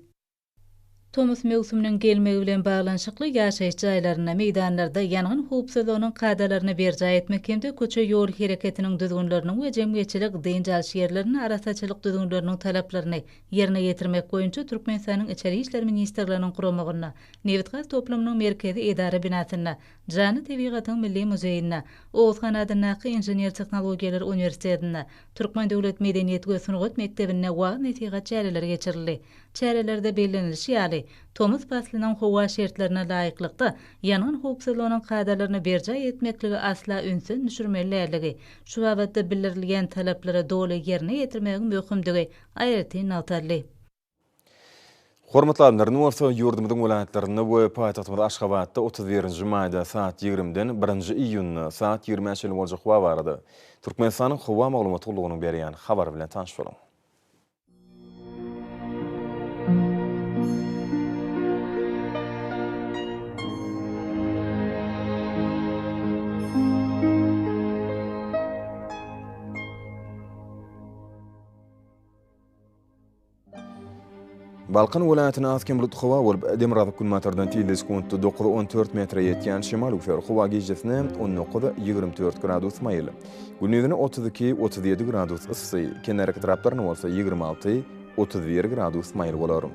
Thomas mevsumynyň gelmegi bilen baglanşykly ýaşaýyş jaýlaryna, meýdanlarda ýangyn howpsuzlygynyň kadalaryny berjä etmek hemde köçe ýol hereketiniň düzgünleriniň we jemgyýetçilik dynjalyş ýerleriniň arasaçylyk düzgünleriniň talaplaryny ýerine ýetirmek boýunça Türkmenistanyň Içeri işler ministrliginiň guramagyna, Newitgaz toplamynyň merkezi edara binasyna, Jany Tebigatyň milli muzeýine, Oğuzhan adynaky inžener tehnologiýalar universitetine, Türkmen döwlet medeniýet we sunugat mektebine wagt netigat çäreler geçirildi. Çärelerde bellenilişi ýaly Thomas faslynyň howa şertlerine laýyklykda ýangyn howpsuzlygynyň kadalaryny berjä etmekligi asla ünsün düşürmeliligi, şu wagtda bildirilýän talaplara doly ýerine ýetirmegiň möhümdigi aýratyn natally. Hormatly anlaryny bolsa ýurdumyzyň welaýatlaryny we paýtagtymyz Aşgabatda 31-nji maýda saat 20-den 1-nji iýuny saat 20-nji boljak howa barady. Türkmenistanyň howa maglumatçylygynyň berýän habar bilen tanış bolan. Balkan welaýatyna azken bulut howa bolup Demirada kunmatardan teleskont 9-14 metre ýetýän şemal ufer howa gejesine 19-24 gradus maýly. Gündüzine 32-37 gradus ysy, kenarky taraplaryna bolsa 26-31 gradus maýly bolar.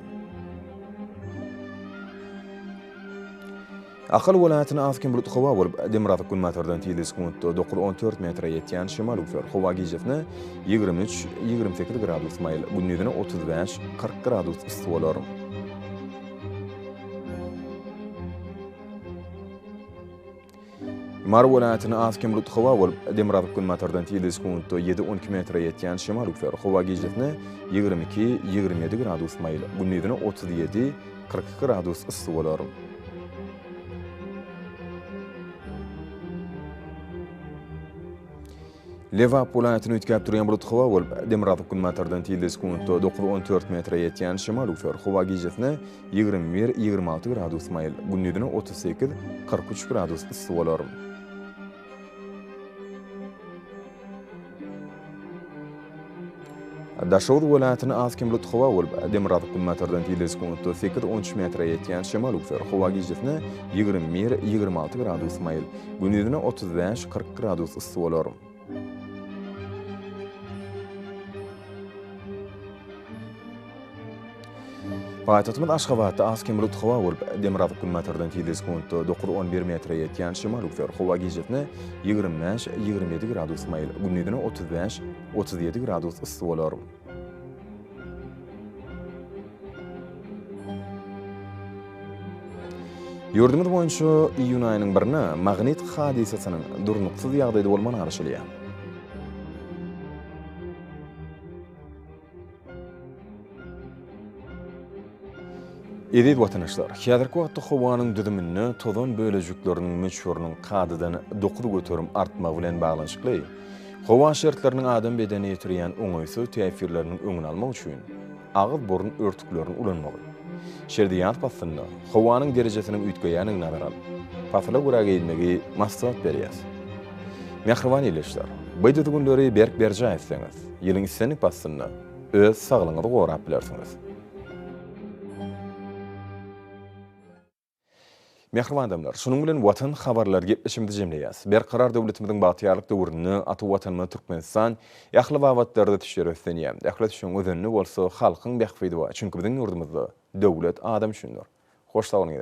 Ahal welaýatyna azken bulut howa bolup Demirada kunmatardan teleskont 9-14 metre ýetýän şemal ufer howa gejesine 23-28 gradus maýly. Gündüzine 35-40 gradus ysy bolar. Mar welaýatyna azken bulut howa bolup Demirada kunmatardan teleskont 7-12 metre ýetýän şemal ufer howa gejesine 22-27 gradus maýly. Gündüzine 37-42 gradus ysy bolar. Levap welaýatyny ütkäp durýan bulut howa bolup Demirada kunmatardan teleskont 9-14 metre ýetýän şemal ufer howa gejesine 21-26 gradus maýly. Gündüzine 38-43 gradus ysy bolar. Daşowr welaýatyny azken bulut howa bolup Demirada kunmatardan teleskont 8-13 metre ýetýän şemal ufer howa gejesine 21-26 gradus maýly. Gündüzine 35-40 gradus ysy bolar. Paýtagtymyz Aşgabatda azken bulut howa bolup Demirada kunmatardan teleskont 9-11 metre ýetýän şemal ufer howa gejesine 25-27 gradus maýly. Gündüzine 35-37 gradus ysy bolar. Ýurdumyz boýunça iýun aýynyň 1-nä magnit hadisasynyň durnuksyz ýagdaýda bolmany araşylýar. Edid vatandaşlar, häzirki wagtda howanyň düdümini tozan bölejikleriniň meşhurynyň kadydan dokudy göterim artmagy bilen baglanyşykly. Howa şertleriniň adam bedeni ýetirýän oňaýsy täsirleriniň öňüni almak üçin agyz burun örtüklerini ulanmagy. Şerdiýat pasynda howanyň derejesiniň üýtgeýäniň nazar alyp, pasla gura gelmegi maslahat berýär. Mehriban ýeleşler, bu düdügünleri berk berje etseňiz, ýylyň iseni pasynda öz saglygyňyzy gorap bilersiňiz. Mehriban adamlar, şunun bilen watan habarlar gepleşimde jemleýäs. Berkarar döwletimiziň bagtýarlyk döwrüni atu watanma Türkmenistan ýakly wagtlarda tişeri ötsenýär. Ählet şoň özenli bolsa halkyň bähfidi bar. Çünki biziň ýurdumyzda döwlet adam üçindir. Hoş sağ olun,